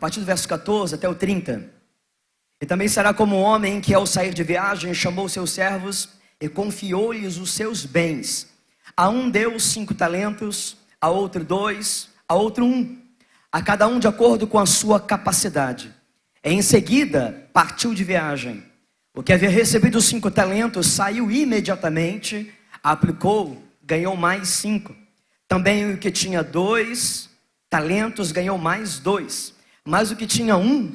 partir do verso 14 até o 30. E também será como um homem que, ao sair de viagem, chamou seus servos e confiou-lhes os seus bens. A um deu 5 talentos, a outro 2, a outro 1, a cada um de acordo com a sua capacidade. E em seguida partiu de viagem. O que havia recebido os 5 talentos saiu imediatamente, aplicou, ganhou mais 5. Também o que tinha 2 talentos ganhou mais 2. Mas o que tinha 1,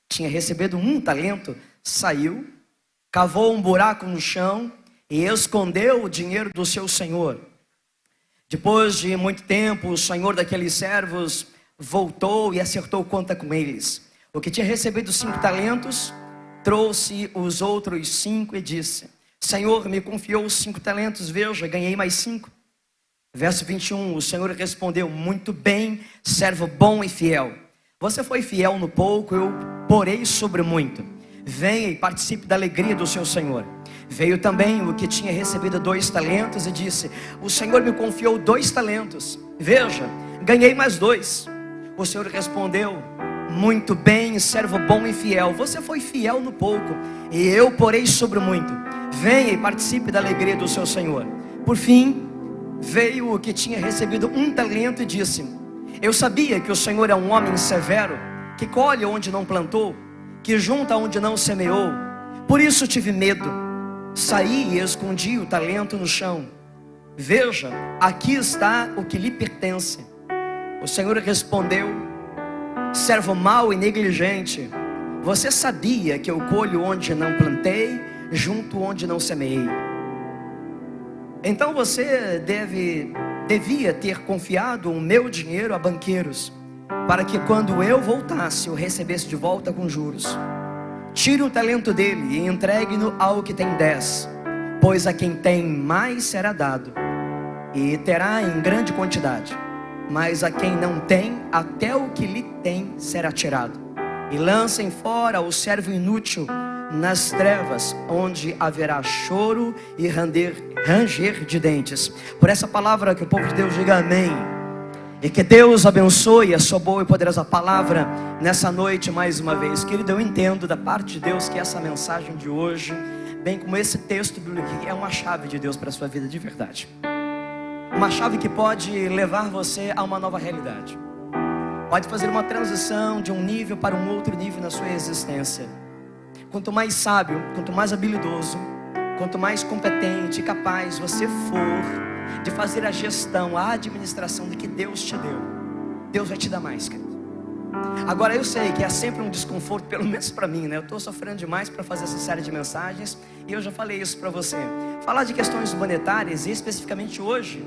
tinha recebido 1 talento, saiu, cavou um buraco no chão e escondeu o dinheiro do seu senhor. Depois de muito tempo, o senhor daqueles servos voltou e acertou conta com eles. O que tinha recebido 5 talentos, trouxe os outros 5 e disse: Senhor, me confiou os 5 talentos, veja, ganhei mais 5. Verso 21, o Senhor respondeu: muito bem, servo bom e fiel. Você foi fiel no pouco, eu porei sobre muito. Venha e participe da alegria do seu Senhor. Veio também o que tinha recebido 2 talentos e disse: o Senhor me confiou 2 talentos, veja, ganhei mais 2. O Senhor respondeu: muito bem, servo bom e fiel. Você foi fiel no pouco, e eu porei sobre muito. Venha e participe da alegria do seu Senhor. Por fim, veio o que tinha recebido 1 talento e disse: eu sabia que o Senhor é um homem severo, que colhe onde não plantou, que junta onde não semeou. Por isso tive medo, saí e escondi o talento no chão. Veja, aqui está o que lhe pertence. O Senhor respondeu: servo mau e negligente, você sabia que eu colho onde não plantei, junto onde não semeei. Então você devia ter confiado o meu dinheiro a banqueiros, para que quando eu voltasse, eu recebesse de volta com juros. Tire o talento dele e entregue-no ao que tem 10, pois a quem tem mais será dado, e terá em grande quantidade. Mas a quem não tem, até o que lhe tem será tirado. E lancem fora o servo inútil nas trevas, onde haverá choro e ranger de dentes. Por essa palavra que o povo de Deus diga amém. E que Deus abençoe a sua boa e poderosa palavra nessa noite mais uma vez. Querido, eu entendo da parte de Deus que essa mensagem de hoje, bem como esse texto bíblico, é uma chave de Deus para a sua vida de verdade. Uma chave que pode levar você a uma nova realidade. Pode fazer uma transição de um nível para um outro nível na sua existência. Quanto mais sábio, quanto mais habilidoso, quanto mais competente e capaz você for de fazer a gestão, a administração do que Deus te deu, Deus vai te dar mais, querido. Agora eu sei que é sempre um desconforto, pelo menos para mim, né? Eu estou sofrendo demais para fazer essa série de mensagens, e eu já falei isso para você. Falar de questões monetárias, e especificamente hoje,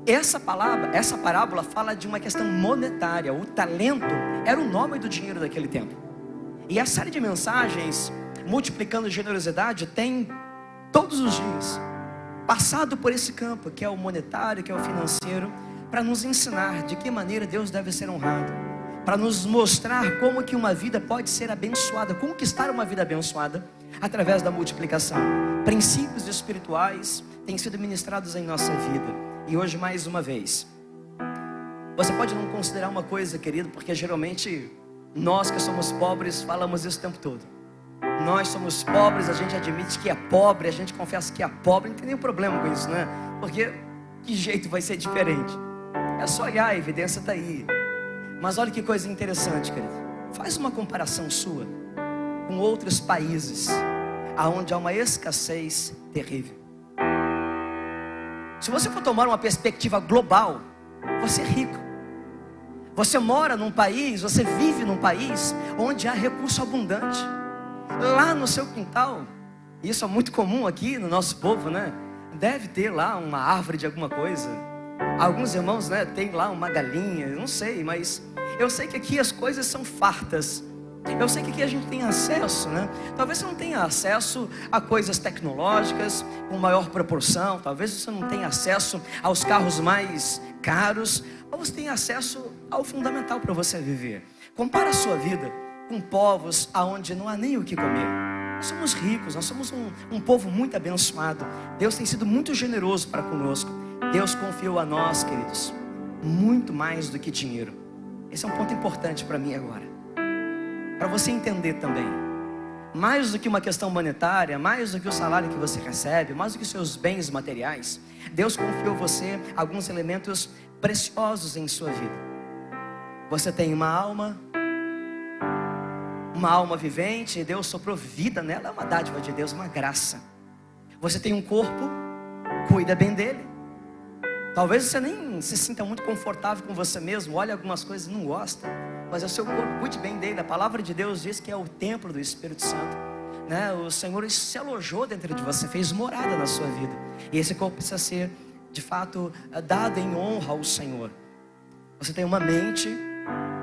essa parábola fala de uma questão monetária. O talento era o nome do dinheiro daquele tempo. E a série de mensagens, multiplicando generosidade, tem todos os dias passado por esse campo, que é o monetário, que é o financeiro, para nos ensinar de que maneira Deus deve ser honrado, para nos mostrar como que uma vida pode ser abençoada, conquistar uma vida abençoada através da multiplicação. Princípios espirituais têm sido ministrados em nossa vida. E hoje, mais uma vez, você pode não considerar uma coisa, querido, porque geralmente nós que somos pobres falamos isso o tempo todo. Nós somos pobres, a gente admite que é pobre, a gente confessa que é pobre, não tem nenhum problema com isso, né? Porque que jeito vai ser diferente? É só olhar, a evidência está aí. Mas olha que coisa interessante, querido. Faz uma comparação sua com outros países onde há uma escassez terrível. Se você for tomar uma perspectiva global, você é rico. Você mora num país, você vive num país onde há recurso abundante. Lá no seu quintal, isso é muito comum aqui no nosso povo, né? Deve ter lá uma árvore de alguma coisa. Alguns irmãos, né, tem lá uma galinha, eu não sei, mas eu sei que aqui as coisas são fartas. Eu sei que aqui a gente tem acesso, né? Talvez você não tenha acesso a coisas tecnológicas com maior proporção. Talvez você não tenha acesso aos carros mais caros. Ou você tenha acesso ao fundamental para você viver. Compara a sua vida com povos onde não há nem o que comer. Nós somos ricos, nós somos um povo muito abençoado. Deus tem sido muito generoso para conosco. Deus confiou a nós, queridos, muito mais do que dinheiro. Esse é um ponto importante para mim agora. para você entender também. Mais do que uma questão monetária, mais do que o salário que você recebe, mais do que seus bens materiais, Deus confiou a você alguns elementos preciosos em sua vida. Você tem uma alma vivente, e Deus soprou vida nela, é uma dádiva de Deus, uma graça. Você tem um corpo, cuida bem dele. Talvez você nem se sinta muito confortável com você mesmo, olha algumas coisas e não gosta, mas é o seu corpo, cuide bem dele. A palavra de Deus diz que é o templo do Espírito Santo, né? O Senhor se alojou dentro de você, fez morada na sua vida, e esse corpo precisa ser de fato dado em honra ao Senhor. Você tem uma mente,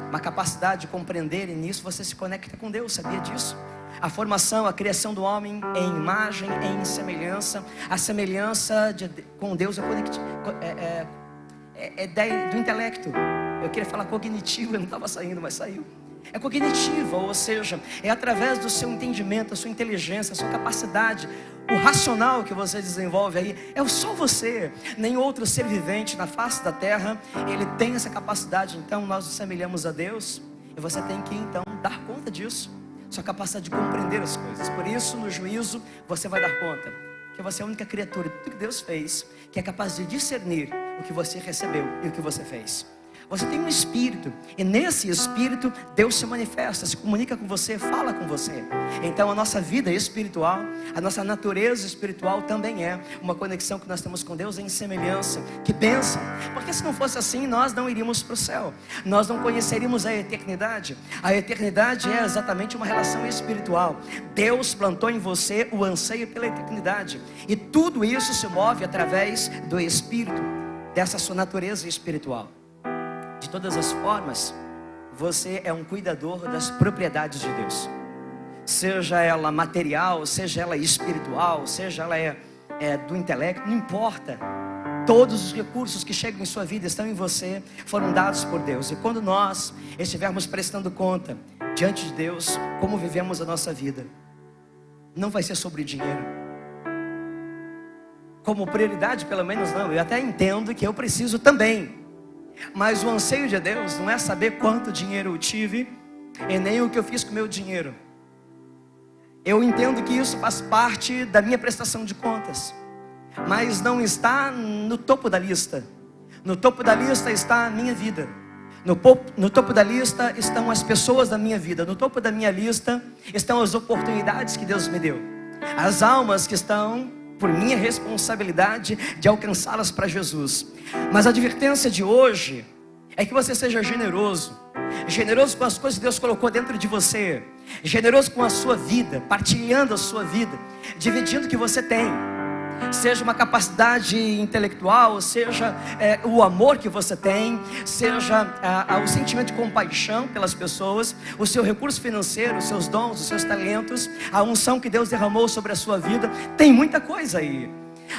uma capacidade de compreender, e nisso você se conecta com Deus, sabia disso? A formação, a criação do homem em imagem, em semelhança. A semelhança com Deus é do intelecto. Eu queria falar cognitivo, não estava saindo, mas saiu. É cognitiva, ou seja, é através do seu entendimento, da sua inteligência, da sua capacidade, o racional que você desenvolve aí. É só você, nem outro ser vivente na face da terra, ele tem essa capacidade. Então nós nos semelhamos a Deus, e você tem que então dar conta disso, sua capacidade de compreender as coisas. Por isso, no juízo, você vai dar conta que você é a única criatura, tudo que Deus fez, que é capaz de discernir o que você recebeu e o que você fez. Você tem um espírito, e nesse espírito Deus se manifesta, se comunica com você, fala com você. Então a nossa vida espiritual, a nossa natureza espiritual também é uma conexão que nós temos com Deus em semelhança. Que bênção! Porque se não fosse assim, nós não iríamos para o céu, nós não conheceríamos a eternidade. A eternidade é exatamente uma relação espiritual. Deus plantou em você o anseio pela eternidade, e tudo isso se move através do espírito, dessa sua natureza espiritual. De todas as formas, você é um cuidador das propriedades de Deus, seja ela material, seja ela espiritual, seja ela do intelecto, não importa. Todos os recursos que chegam em sua vida estão em você, foram dados por Deus. E quando nós estivermos prestando conta diante de Deus, como vivemos a nossa vida, não vai ser sobre dinheiro. Como prioridade, pelo menos não. Eu até entendo que eu preciso também, mas o anseio de Deus não é saber quanto dinheiro eu tive, e nem o que eu fiz com o meu dinheiro. Eu entendo que isso faz parte da minha prestação de contas, mas não está no topo da lista. No topo da lista está a minha vida. No topo da lista estão as pessoas da minha vida. No topo da minha lista estão as oportunidades que Deus me deu, as almas que estão por minha responsabilidade de alcançá-las para Jesus. Mas a advertência de hoje é que você seja generoso. Generoso com as coisas que Deus colocou dentro de você. Generoso com a sua vida, partilhando a sua vida, dividindo o que você tem. Seja uma capacidade intelectual, seja o amor que você tem, seja o sentimento de compaixão pelas pessoas, o seu recurso financeiro, os seus dons, os seus talentos, a unção que Deus derramou sobre a sua vida. Tem muita coisa aí.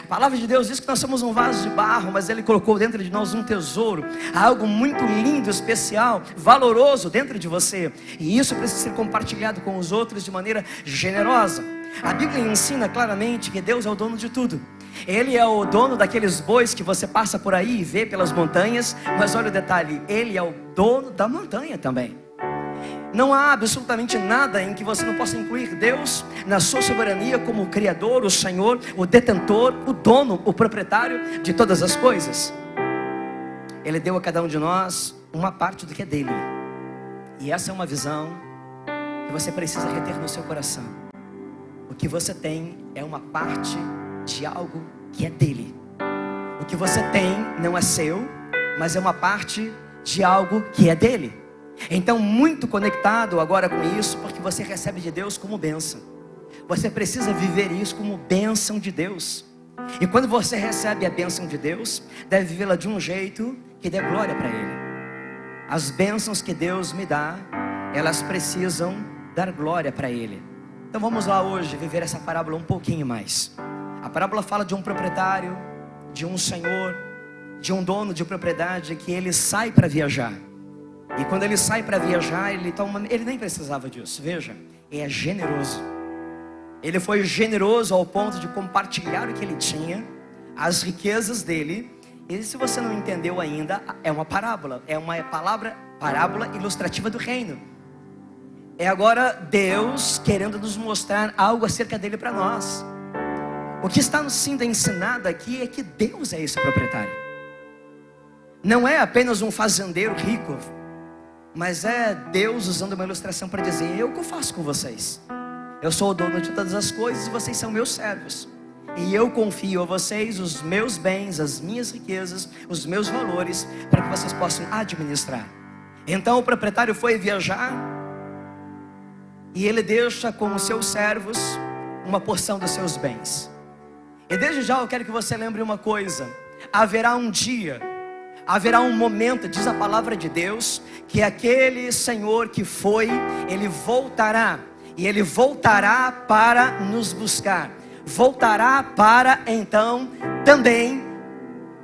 A palavra de Deus diz que nós somos um vaso de barro, mas Ele colocou dentro de nós um tesouro, algo muito lindo, especial, valoroso dentro de você, e isso precisa ser compartilhado com os outros de maneira generosa. A Bíblia ensina claramente que Deus é o dono de tudo. Ele é o dono daqueles bois que você passa por aí e vê pelas montanhas, mas olha o detalhe, Ele é o dono da montanha também. Não há absolutamente nada em que você não possa incluir Deus na sua soberania como o Criador, o Senhor, o detentor, o dono, o proprietário de todas as coisas. Ele deu a cada um de nós uma parte do que é dele, e essa é uma visão que você precisa reter no seu coração. O que você tem é uma parte de algo que é dele. O que você tem não é seu, mas é uma parte de algo que é dele. Então, muito conectado agora com isso, porque você recebe de Deus como bênção. Você precisa viver isso como bênção de Deus. E quando você recebe a bênção de Deus, deve vivê-la de um jeito que dê glória para Ele. As bênçãos que Deus me dá, elas precisam dar glória para Ele. Então vamos lá hoje viver essa parábola um pouquinho mais. A parábola fala de um proprietário, de um senhor, de um dono de propriedade que ele sai para viajar. E quando ele sai para viajar, ele nem precisava disso. Veja, é generoso. Ele foi generoso ao ponto de compartilhar o que ele tinha, as riquezas dele. E se você não entendeu ainda, é uma parábola, é uma parábola ilustrativa do reino. É agora Deus querendo nos mostrar algo acerca dele para nós. O que está nos sendo ensinado aqui é que Deus é esse proprietário. Não é apenas um fazendeiro rico, mas é Deus usando uma ilustração para dizer: eu que eu faço com vocês? Eu sou o dono de todas as coisas e vocês são meus servos. E eu confio a vocês os meus bens, as minhas riquezas, os meus valores, para que vocês possam administrar. Então o proprietário foi viajar e ele deixa com os seus servos uma porção dos seus bens. E desde já eu quero que você lembre uma coisa: haverá um dia, haverá um momento, diz a palavra de Deus, que aquele Senhor que foi, ele voltará. E ele voltará para nos buscar. Voltará para então também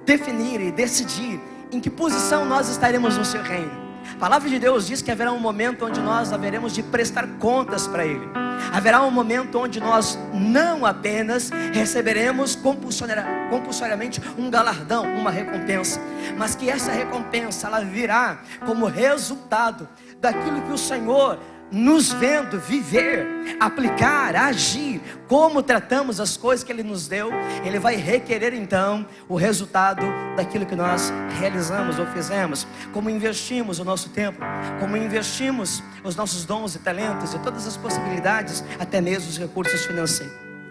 definir e decidir em que posição nós estaremos no seu reino. A palavra de Deus diz que haverá um momento onde nós haveremos de prestar contas para Ele. Haverá um momento onde nós não apenas receberemos compulsoriamente um galardão, uma recompensa, mas que essa recompensa ela virá como resultado daquilo que o Senhor, nos vendo viver, aplicar, agir, como tratamos as coisas que Ele nos deu, Ele vai requerer então o resultado daquilo que nós realizamos ou fizemos, como investimos o nosso tempo, como investimos os nossos dons e talentos e todas as possibilidades, até mesmo os recursos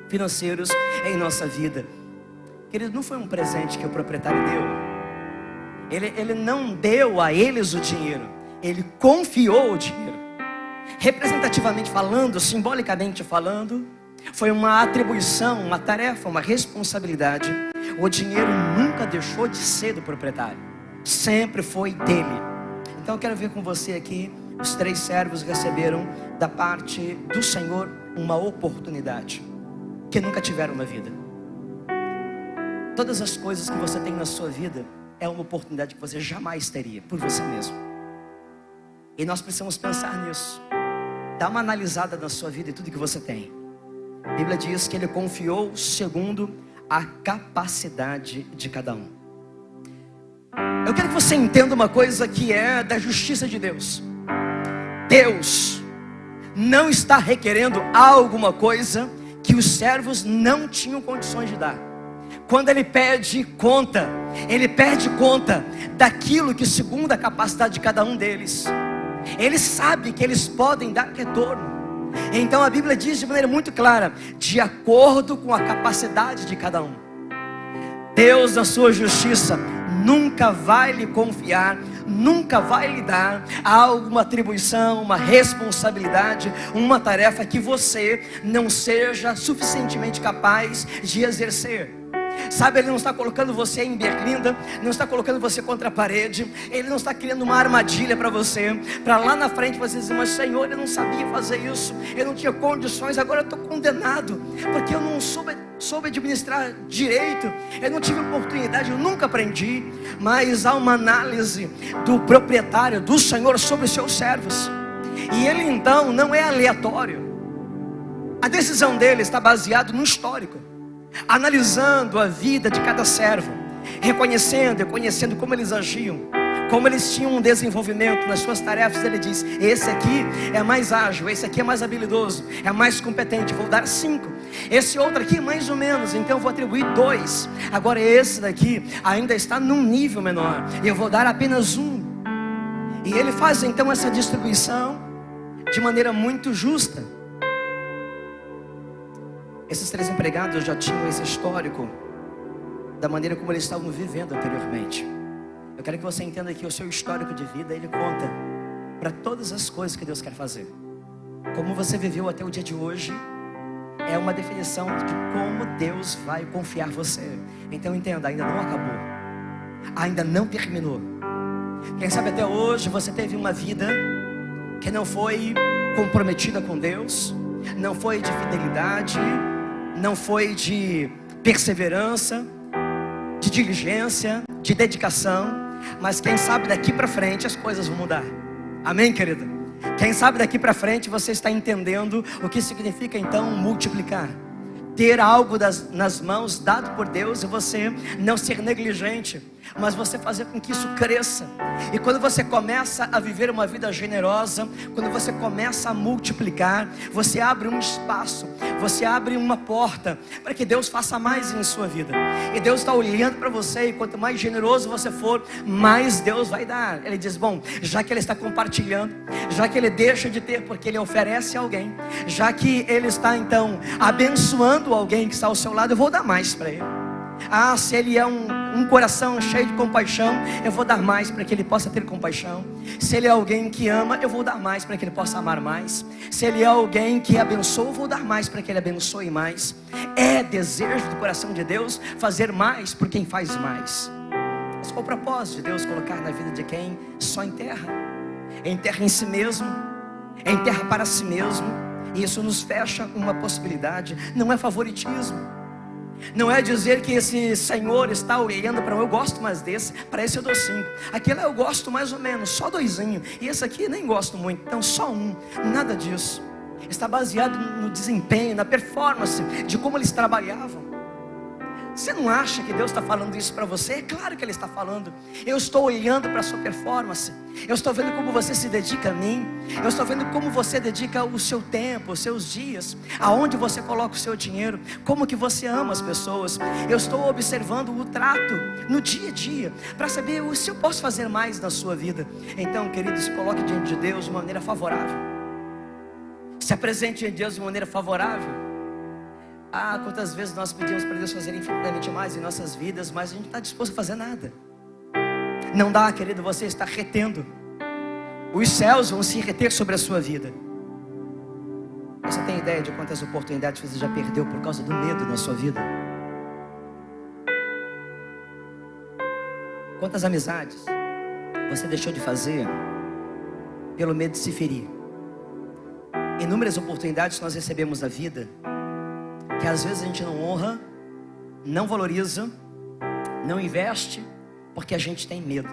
financeiros em nossa vida. Querido, não foi um presente que o proprietário deu. Ele não deu a eles o dinheiro, Ele confiou o dinheiro. Representativamente falando, simbolicamente falando, foi uma atribuição, uma tarefa, uma responsabilidade. O dinheiro nunca deixou de ser do proprietário, sempre foi dele. Então eu quero ver com você aqui, os 3 servos receberam da parte do Senhor uma oportunidade que nunca tiveram na vida. Todas as coisas que você tem na sua vida é uma oportunidade que você jamais teria por você mesmo. E nós precisamos pensar nisso. Dá uma analisada na sua vida e tudo que você tem. A Bíblia diz que Ele confiou segundo a capacidade de cada um. Eu quero que você entenda uma coisa que é da justiça de Deus. Deus não está requerendo alguma coisa que os servos não tinham condições de dar. Quando Ele pede conta daquilo que segundo a capacidade de cada um deles. Ele sabe que eles podem dar retorno. Então a Bíblia diz de maneira muito clara: de acordo com a capacidade de cada um. Deus, na sua justiça, nunca vai lhe confiar, nunca vai lhe dar alguma atribuição, uma responsabilidade, uma tarefa que você não seja suficientemente capaz de exercer. Sabe, Ele não está colocando você em berlinda, não está colocando você contra a parede, Ele não está criando uma armadilha para você, para lá na frente você dizer: mas Senhor, eu não sabia fazer isso, eu não tinha condições, agora eu estou condenado, porque eu não soube administrar direito, eu não tive oportunidade, eu nunca aprendi. Mas há uma análise do proprietário, do Senhor sobre os seus servos, e Ele então não é aleatório. A decisão dele está baseada no histórico, analisando a vida de cada servo, reconhecendo e conhecendo como eles agiam, como eles tinham um desenvolvimento nas suas tarefas. Ele diz: esse aqui é mais ágil, esse aqui é mais habilidoso, é mais competente, vou dar 5. Esse outro aqui mais ou menos, então eu vou atribuir 2. Agora esse daqui ainda está num nível menor, eu vou dar apenas 1. E ele faz então essa distribuição de maneira muito justa. Esses 3 empregados já tinham esse histórico da maneira como eles estavam vivendo anteriormente. Eu quero que você entenda que o seu histórico de vida, ele conta para todas as coisas que Deus quer fazer. Como você viveu até o dia de hoje é uma definição de como Deus vai confiar você. Então entenda, ainda não acabou, ainda não terminou. Quem sabe até hoje você teve uma vida que não foi comprometida com Deus, não foi de fidelidade, não foi de perseverança, de diligência, de dedicação. Mas quem sabe daqui para frente as coisas vão mudar. Amém, querida? Quem sabe daqui para frente você está entendendo o que significa então multiplicar. Ter algo nas mãos dado por Deus e você não ser negligente. mas você fazer com que isso cresça. E quando você começa a viver uma vida generosa, quando você começa a multiplicar, você abre um espaço, você abre uma porta para que Deus faça mais em sua vida. E Deus está olhando para você, e quanto mais generoso você for, mais Deus vai dar. Ele diz, bom, já que Ele está compartilhando, já que Ele deixa de ter porque Ele oferece a alguém, já que Ele está então abençoando alguém que está ao seu lado, eu vou dar mais para Ele. Ah, se Ele é um coração cheio de compaixão, eu vou dar mais para que Ele possa ter compaixão. Se Ele é alguém que ama, eu vou dar mais para que Ele possa amar mais. Se Ele é alguém que abençoa, eu vou dar mais para que Ele abençoe mais. É desejo do coração de Deus fazer mais por quem faz mais. Mas qual o propósito de Deus colocar na vida de quem só enterra? Enterra em si mesmo, enterra para si mesmo. E isso nos fecha uma possibilidade. Não é favoritismo. Não é dizer que esse Senhor está olhando para eu gosto mais desse, para esse eu dou 5. Aquele eu gosto mais ou menos, só 2. E esse aqui nem gosto muito, então só 1. Nada disso. Está baseado no desempenho, na performance, de como eles trabalhavam. Você não acha que Deus está falando isso para você? É claro que Ele está falando. Eu estou olhando para a sua performance. Eu estou vendo como você se dedica a mim. Eu estou vendo como você dedica o seu tempo, os seus dias, aonde você coloca o seu dinheiro, como que você ama as pessoas. Eu estou observando o trato no dia a dia, para saber se eu posso fazer mais na sua vida. Então, queridos, se coloque diante de Deus de uma maneira favorável. Se apresente diante de Deus de uma maneira favorável. Ah, quantas vezes nós pedimos para Deus fazer infinitamente mais em nossas vidas, mas a gente não está disposto a fazer nada. Não dá, querido, você está retendo. Os céus vão se reter sobre a sua vida. Você tem ideia de quantas oportunidades você já perdeu por causa do medo na sua vida? Quantas amizades você deixou de fazer pelo medo de se ferir? Inúmeras oportunidades nós recebemos na vida, que às vezes a gente não honra, não valoriza, não investe, porque a gente tem medo.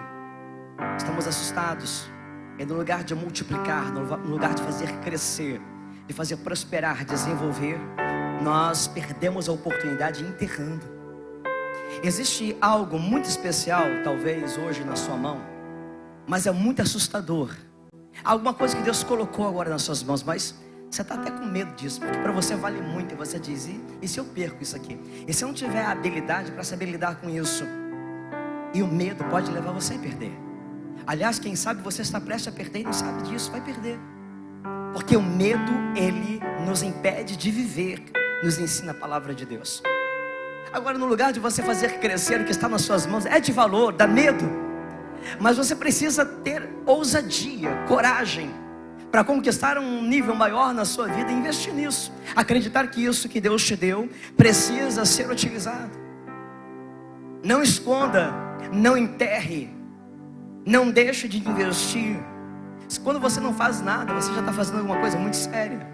Estamos assustados. E no lugar de multiplicar, no lugar de fazer crescer, de fazer prosperar, desenvolver, nós perdemos a oportunidade enterrando. Existe algo muito especial, talvez hoje na sua mão, mas é muito assustador. Alguma coisa que Deus colocou agora nas suas mãos, mas você está até com medo disso, porque para você vale muito. E você diz, e se eu perco isso aqui? E se eu não tiver a habilidade para saber lidar com isso? E o medo pode levar você a perder. Aliás, quem sabe você está prestes a perder e não sabe disso, vai perder. Porque o medo, ele nos impede de viver, nos ensina a palavra de Deus. Agora, no lugar de você fazer crescer o que está nas suas mãos, é de valor, dá medo. Mas você precisa ter ousadia, coragem, para conquistar um nível maior na sua vida, investir nisso. Acreditar que isso que Deus te deu precisa ser utilizado. Não esconda, não enterre, não deixe de investir. Quando você não faz nada, você já está fazendo alguma coisa muito séria.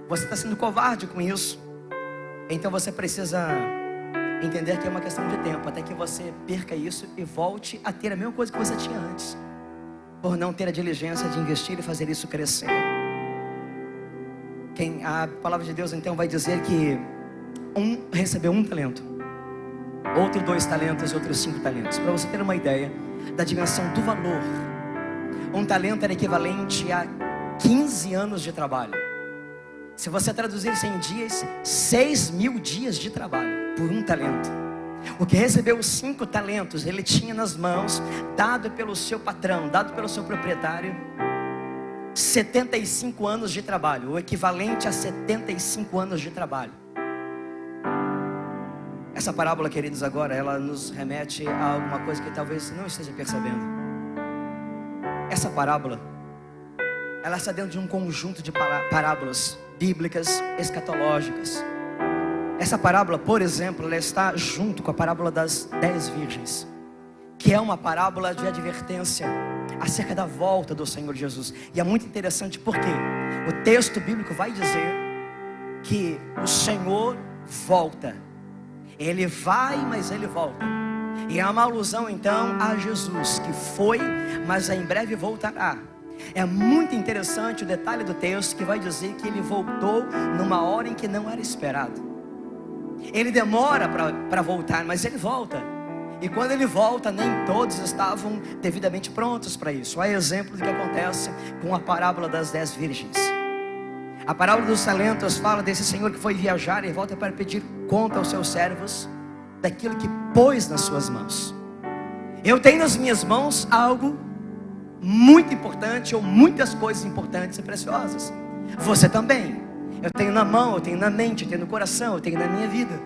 Você está sendo covarde com isso. Então você precisa entender que é uma questão de tempo, até que você perca isso e volte a ter a mesma coisa que você tinha antes, por não ter a diligência de investir e fazer isso crescer. A palavra de Deus então vai dizer que um recebeu 1 talento, outro 2 talentos e outros 5 talentos. Para você ter uma ideia da dimensão do valor, 1 talento era equivalente a 15 anos de trabalho. Se você traduzir isso em dias, 6.000 dias de trabalho por 1 talento. O que recebeu os 5 talentos, ele tinha nas mãos, dado pelo seu patrão, dado pelo seu proprietário, 75 anos de trabalho, o equivalente a 75 anos de trabalho. Essa parábola, queridos, agora, ela nos remete a alguma coisa que talvez não esteja percebendo. Essa parábola, ela está dentro de um conjunto de parábolas bíblicas, escatológicas. Essa parábola, por exemplo, ela está junto com a parábola das 10 virgens, que é uma parábola de advertência acerca da volta do Senhor Jesus. E é muito interessante porque o texto bíblico vai dizer que o Senhor volta. Ele vai, mas ele volta. E é uma alusão então a Jesus, que foi, mas em breve voltará. É muito interessante o detalhe do texto que vai dizer que ele voltou numa hora em que não era esperado. Ele demora para voltar, mas ele volta. E quando ele volta, nem todos estavam devidamente prontos para isso. Há exemplo do que acontece com a parábola das 10 virgens. A parábola dos talentos fala desse senhor que foi viajar e volta para pedir conta aos seus servos daquilo que pôs nas suas mãos. Eu tenho nas minhas mãos algo muito importante, ou muitas coisas importantes e preciosas. Você também. Eu tenho na mão, eu tenho na mente, eu tenho no coração, eu tenho na minha vida.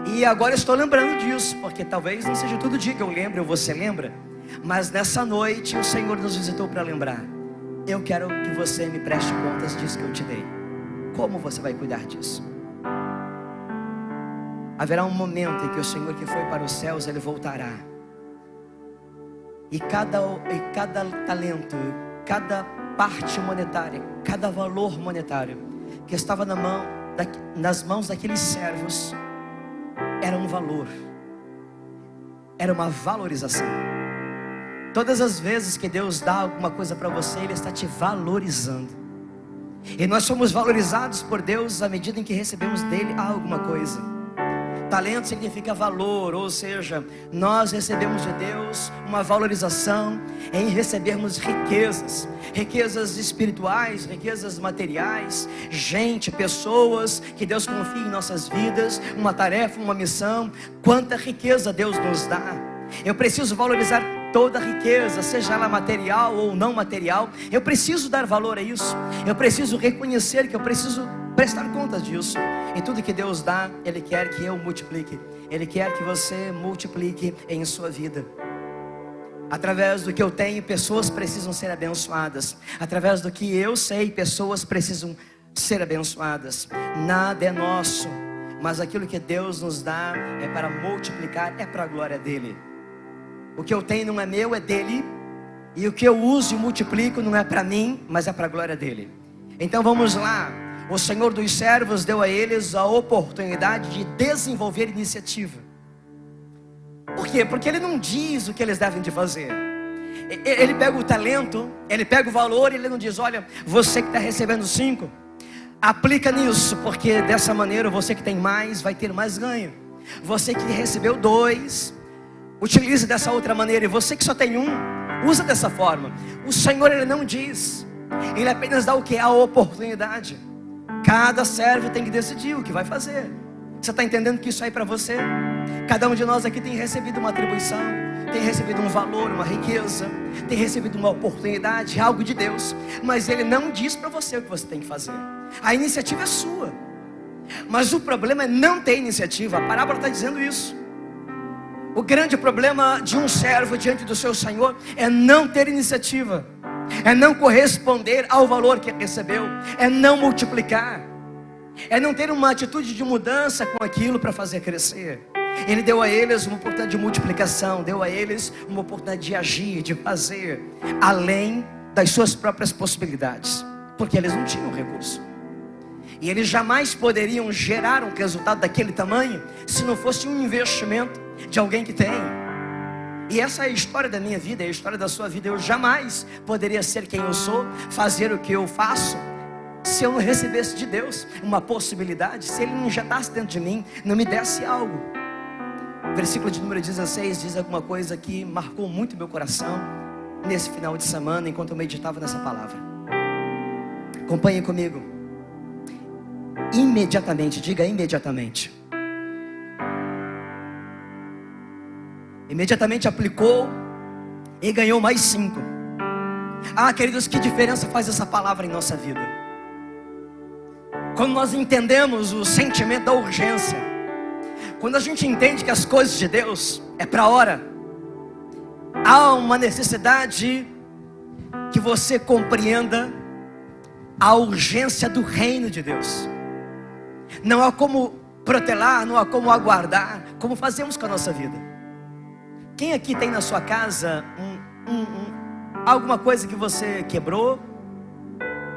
E agora eu estou lembrando disso, porque talvez não seja todo dia que eu lembro, ou você lembra. Mas nessa noite o Senhor nos visitou para lembrar. Eu quero que você me preste contas disso que eu te dei. Como você vai cuidar disso? Haverá um momento em que o Senhor que foi para os céus, Ele voltará. E cada talento, cada parte monetária, cada valor monetário que estava nas mãos daqueles servos, era um valor, era uma valorização. Todas as vezes que Deus dá alguma coisa para você, Ele está te valorizando. E nós somos valorizados por Deus à medida em que recebemos dele alguma coisa. Talento significa valor, ou seja, nós recebemos de Deus uma valorização em recebermos riquezas. Riquezas espirituais, riquezas materiais, gente, pessoas que Deus confia em nossas vidas, uma tarefa, uma missão. Quanta riqueza Deus nos dá. Eu preciso valorizar toda a riqueza, seja ela material ou não material. Eu preciso dar valor a isso. Eu preciso reconhecer que eu preciso prestar contas disso. E tudo que Deus dá, Ele quer que eu multiplique. Ele quer que você multiplique em sua vida. Através do que eu tenho, pessoas precisam ser abençoadas. Através do que eu sei, pessoas precisam ser abençoadas. Nada é nosso, mas aquilo que Deus nos dá é para multiplicar, é para a glória dEle. O que eu tenho não é meu, é dEle. E o que eu uso e multiplico não é para mim, mas é para a glória dEle. Então vamos lá. O Senhor dos servos deu a eles a oportunidade de desenvolver iniciativa. Por quê? Porque Ele não diz o que eles devem de fazer. Ele pega o talento, Ele pega o valor, Ele não diz: olha, você que está recebendo 5, aplica nisso, porque dessa maneira você que tem mais, vai ter mais ganho. Você que recebeu 2, utilize dessa outra maneira. E você que só tem 1, usa dessa forma. O Senhor, Ele não diz. Ele apenas dá o que? A oportunidade. Cada servo tem que decidir o que vai fazer. Você está entendendo que isso aí é para você? Cada um de nós aqui tem recebido uma atribuição, tem recebido um valor, uma riqueza, tem recebido uma oportunidade, algo de Deus. Mas Ele não diz para você o que você tem que fazer. A iniciativa é sua. Mas o problema é não ter iniciativa. A parábola está dizendo isso. O grande problema de um servo diante do seu Senhor é não ter iniciativa, é não corresponder ao valor que recebeu, é não multiplicar, é não ter uma atitude de mudança com aquilo para fazer crescer. Ele deu a eles uma oportunidade de multiplicação, deu a eles uma oportunidade de agir, de fazer além das suas próprias possibilidades, porque eles não tinham recurso. E eles jamais poderiam gerar um resultado daquele tamanho se não fosse um investimento de alguém que tem. E essa é a história da minha vida, é a história da sua vida. Eu jamais poderia ser quem eu sou, fazer o que eu faço, se eu não recebesse de Deus uma possibilidade, se Ele não injetasse dentro de mim, não me desse algo. O versículo de número 16 diz alguma coisa que marcou muito meu coração nesse final de semana, enquanto eu meditava nessa palavra. Acompanhe comigo. Imediatamente, diga imediatamente. Imediatamente aplicou e ganhou mais 5. Ah, queridos, que diferença faz essa palavra em nossa vida? Quando nós entendemos o sentimento da urgência, quando a gente entende que as coisas de Deus é para a hora, há uma necessidade que você compreenda a urgência do reino de Deus. Não há como protelar, não há como aguardar, como fazemos com a nossa vida. Quem aqui tem na sua casa alguma coisa que você quebrou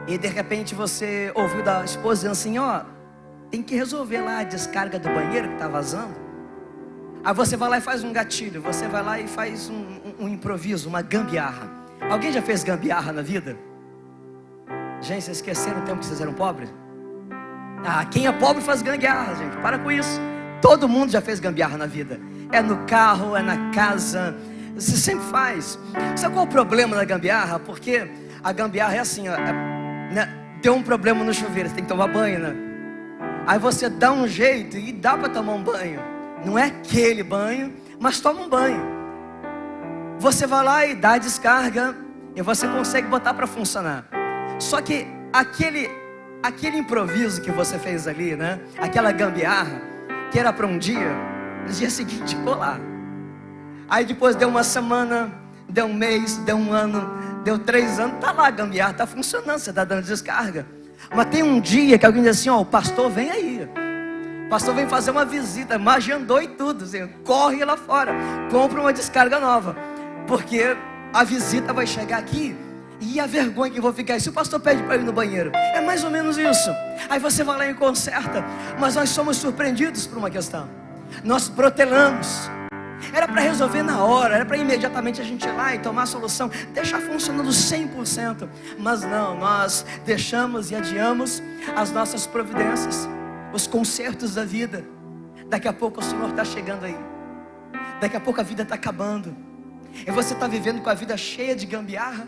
e de repente você ouviu da esposa dizendo assim: ó, tem que resolver lá a descarga do banheiro que está vazando. Aí você vai lá e faz um gatilho, você vai lá e faz um improviso, uma gambiarra. Alguém já fez gambiarra na vida? Gente, vocês esqueceram o tempo que vocês eram pobres? Ah, quem é pobre faz gambiarra, gente, para com isso. Todo mundo já fez gambiarra na vida. é no carro, é na casa. Você sempre faz. Sabe qual é o problema da gambiarra? Porque a gambiarra é assim, ó, né? Deu um problema no chuveiro, você tem que tomar banho, né? Aí você dá um jeito e dá para tomar um banho. Não é aquele banho, mas toma um banho. Você vai lá e dá a descarga e você consegue botar para funcionar. Só que aquele improviso que você fez ali, né? Aquela gambiarra que era para um dia, no dia seguinte ficou lá. Aí depois deu uma semana, deu um mês, deu um ano, deu 3 anos, tá lá a gambiarra, tá funcionando, você tá dando descarga. Mas tem um dia que alguém diz assim, ó, o pastor vem aí. O pastor vem fazer uma visita, agendou e tudo, assim, corre lá fora, compra uma descarga nova. Porque a visita vai chegar aqui e a vergonha que eu vou ficar aí. Se o pastor pede para ir no banheiro, é mais ou menos isso. Aí você vai lá e conserta. Mas nós somos surpreendidos por uma questão. Nós protelamos. Era para resolver na hora, era para imediatamente a gente ir lá e tomar a solução, deixar funcionando 100%. Mas não, nós deixamos e adiamos as nossas providências, os consertos da vida. Daqui a pouco o Senhor está chegando aí. Daqui a pouco a vida está acabando. E você está vivendo com a vida cheia de gambiarra.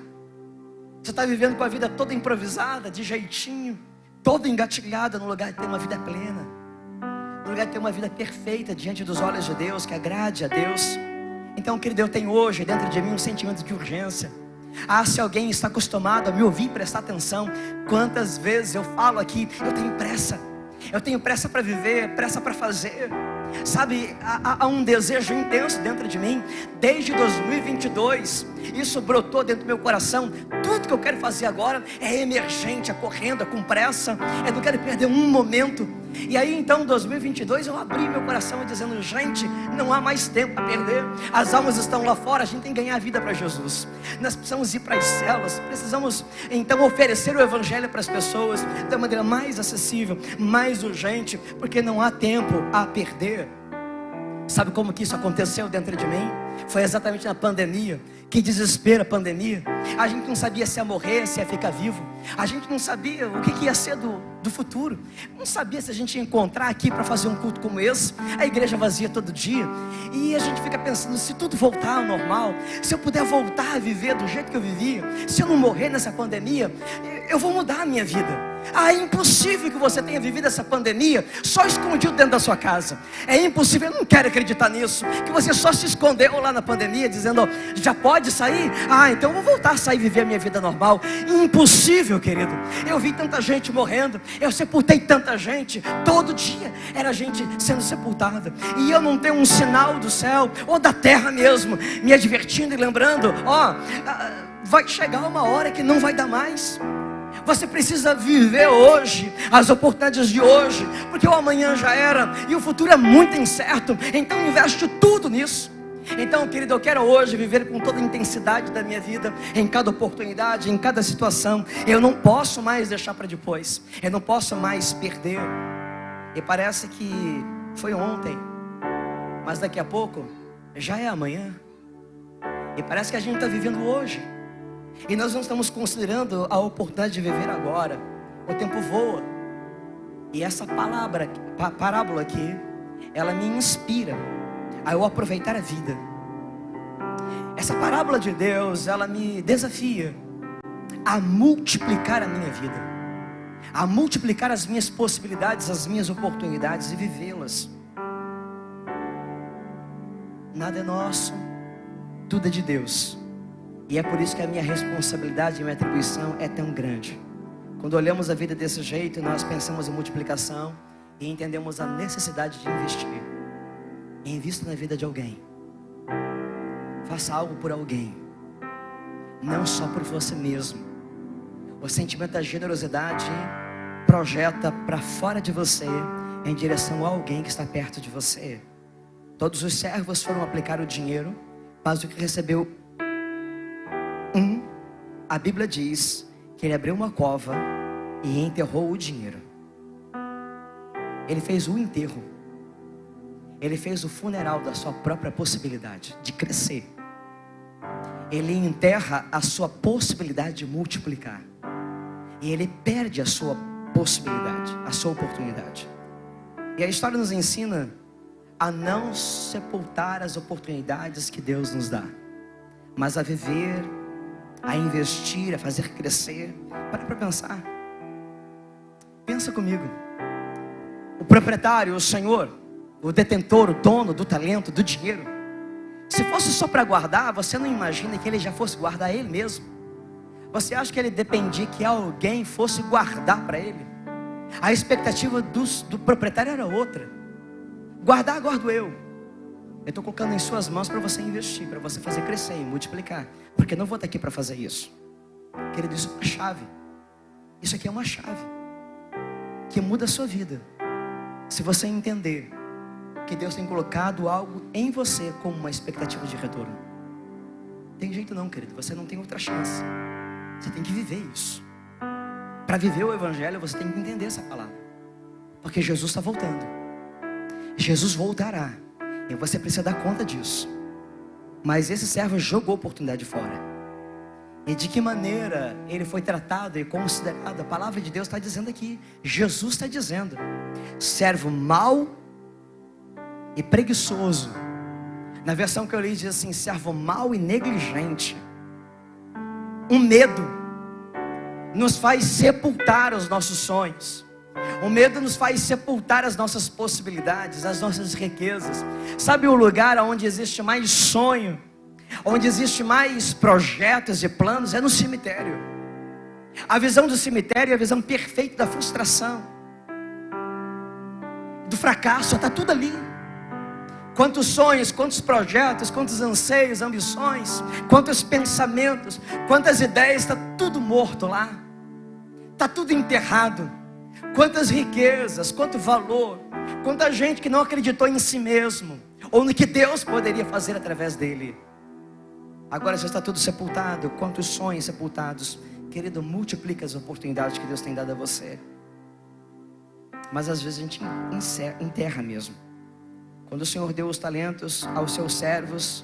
Você está vivendo com a vida toda improvisada, de jeitinho, toda engatilhada, no lugar de ter uma vida plena, no lugar de ter uma vida perfeita diante dos olhos de Deus, que agrade a Deus. Então, querido, eu tenho hoje dentro de mim um sentimento de urgência. Se alguém está acostumado a me ouvir, prestar atenção, quantas vezes eu falo aqui, eu tenho pressa para viver, pressa para fazer. Sabe, há um desejo intenso dentro de mim. Desde 2022 isso brotou dentro do meu coração. Tudo que eu quero fazer agora é emergente, é correndo, é com pressa. Eu não quero perder um momento. E aí então, em 2022 eu abri meu coração dizendo, gente, não há mais tempo a perder. As almas estão lá fora, a gente tem que ganhar a vida para Jesus. Nós precisamos ir para as células, precisamos então oferecer o evangelho para as pessoas da maneira mais acessível, mais urgente, porque não há tempo a perder. Sabe como que isso aconteceu dentro de mim? Foi exatamente na pandemia. Que desespero a pandemia. A gente não sabia se ia morrer, se ia ficar vivo. A gente não sabia o que ia ser do futuro. Não sabia se a gente ia encontrar aqui para fazer um culto como esse. A igreja vazia todo dia. E a gente fica pensando, se tudo voltar ao normal, se eu puder voltar a viver do jeito que eu vivia, se eu não morrer nessa pandemia, eu vou mudar a minha vida. É impossível que você tenha vivido essa pandemia só escondido dentro da sua casa. É impossível, eu não quero acreditar nisso, que você só se escondeu lá na pandemia dizendo, já pode sair? Então eu vou voltar a sair e viver a minha vida normal. Impossível, querido. Eu vi tanta gente morrendo, eu sepultei tanta gente, todo dia era gente sendo sepultada, e eu não tenho um sinal do céu ou da terra mesmo me advertindo e lembrando, vai chegar uma hora que não vai dar mais. Você precisa viver hoje, as oportunidades de hoje, porque o amanhã já era, e o futuro é muito incerto. Então investe tudo nisso. Então, querido, eu quero hoje viver com toda a intensidade da minha vida, em cada oportunidade, em cada situação. Eu não posso mais deixar para depois, eu não posso mais perder. E parece que foi ontem, mas daqui a pouco já é amanhã. E parece que a gente está vivendo hoje, e nós não estamos considerando a oportunidade de viver agora. O tempo voa. E essa parábola aqui, ela me inspira a eu aproveitar a vida. Essa parábola de Deus, ela me desafia a multiplicar a minha vida, a multiplicar as minhas possibilidades, as minhas oportunidades e vivê-las. Nada é nosso, tudo é de Deus. E é por isso que a minha responsabilidade e a minha atribuição é tão grande. Quando olhamos a vida desse jeito, nós pensamos em multiplicação e entendemos a necessidade de investir. Invista na vida de alguém. Faça algo por alguém, não só por você mesmo. O sentimento da generosidade projeta para fora de você, em direção a alguém que está perto de você. Todos os servos foram aplicar o dinheiro, mas o que recebeu a Bíblia diz que ele abriu uma cova e enterrou o dinheiro. Ele fez o enterro. Ele fez o funeral da sua própria possibilidade de crescer. Ele enterra a sua possibilidade de multiplicar. E ele perde a sua possibilidade, a sua oportunidade. E a história nos ensina a não sepultar as oportunidades que Deus nos dá, mas a viver, a investir, a fazer crescer. Para pensar. Pensa comigo. O proprietário, o senhor, o detentor, o dono do talento, do dinheiro, se fosse só para guardar, você não imagina que ele já fosse guardar ele mesmo? Você acha que ele dependia que alguém fosse guardar para ele? A expectativa do proprietário era outra. Guardar, guardo eu. Eu estou colocando em suas mãos para você investir, para você fazer crescer e multiplicar. Porque eu não vou estar aqui para fazer isso. Querido, isso é uma chave. Isso aqui é uma chave que muda a sua vida. Se você entender que Deus tem colocado algo em você como uma expectativa de retorno. Tem jeito não, querido. Você não tem outra chance. Você tem que viver isso. Para viver o Evangelho, você tem que entender essa palavra. Porque Jesus está voltando. Jesus voltará. E você precisa dar conta disso. Mas esse servo jogou a oportunidade fora. E de que maneira ele foi tratado e considerado? A palavra de Deus está dizendo aqui. Jesus está dizendo: servo mau e preguiçoso. Na versão que eu li diz assim: servo mau e negligente. O medo nos faz sepultar os nossos sonhos. O medo nos faz sepultar as nossas possibilidades, as nossas riquezas. Sabe o lugar onde existe mais sonho, onde existe mais projetos e planos? É no cemitério. A visão do cemitério é a visão perfeita da frustração, do fracasso. Está tudo ali. Quantos sonhos, quantos projetos, quantos anseios, ambições, quantos pensamentos, quantas ideias, está tudo morto lá. Está tudo enterrado. Quantas riquezas, quanto valor, quanta gente que não acreditou em si mesmo, ou no que Deus poderia fazer através dele. Agora já está tudo sepultado. Quantos sonhos sepultados. Querido, multiplica as oportunidades que Deus tem dado a você. Mas às vezes a gente enterra mesmo. Quando o Senhor deu os talentos aos seus servos,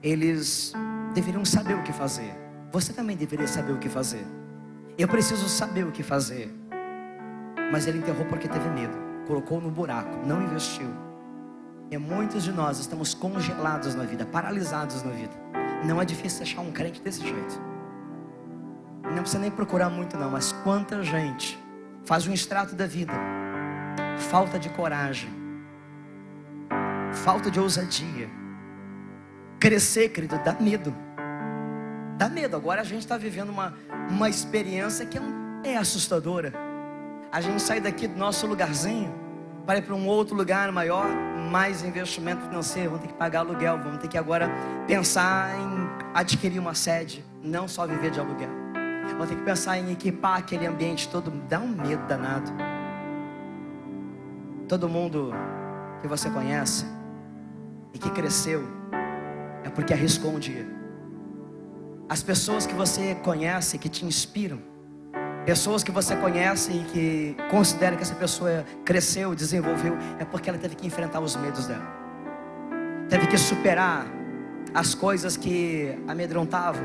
eles deveriam saber o que fazer. Você também deveria saber o que fazer. Eu preciso saber o que fazer. Mas ele enterrou porque teve medo. Colocou no buraco, não investiu. E muitos de nós estamos congelados na vida, paralisados na vida. Não é difícil achar um crente desse jeito. Não precisa nem procurar muito não. Mas quanta gente faz um extrato da vida. Falta de coragem, falta de ousadia. Crescer, querido, dá medo. Dá medo. Agora a gente está vivendo uma experiência que é assustadora. A gente sai daqui do nosso lugarzinho para ir para um outro lugar maior, mais investimento financeiro, vamos ter que pagar aluguel, vamos ter que agora pensar em adquirir uma sede, não só viver de aluguel. Vamos ter que pensar em equipar aquele ambiente todo. Dá um medo danado. Todo mundo que você conhece e que cresceu é porque arriscou um dia. As pessoas que você conhece, que te inspiram, pessoas que você conhece e que considera que essa pessoa cresceu, desenvolveu, é porque ela teve que enfrentar os medos dela. Teve que superar as coisas que amedrontavam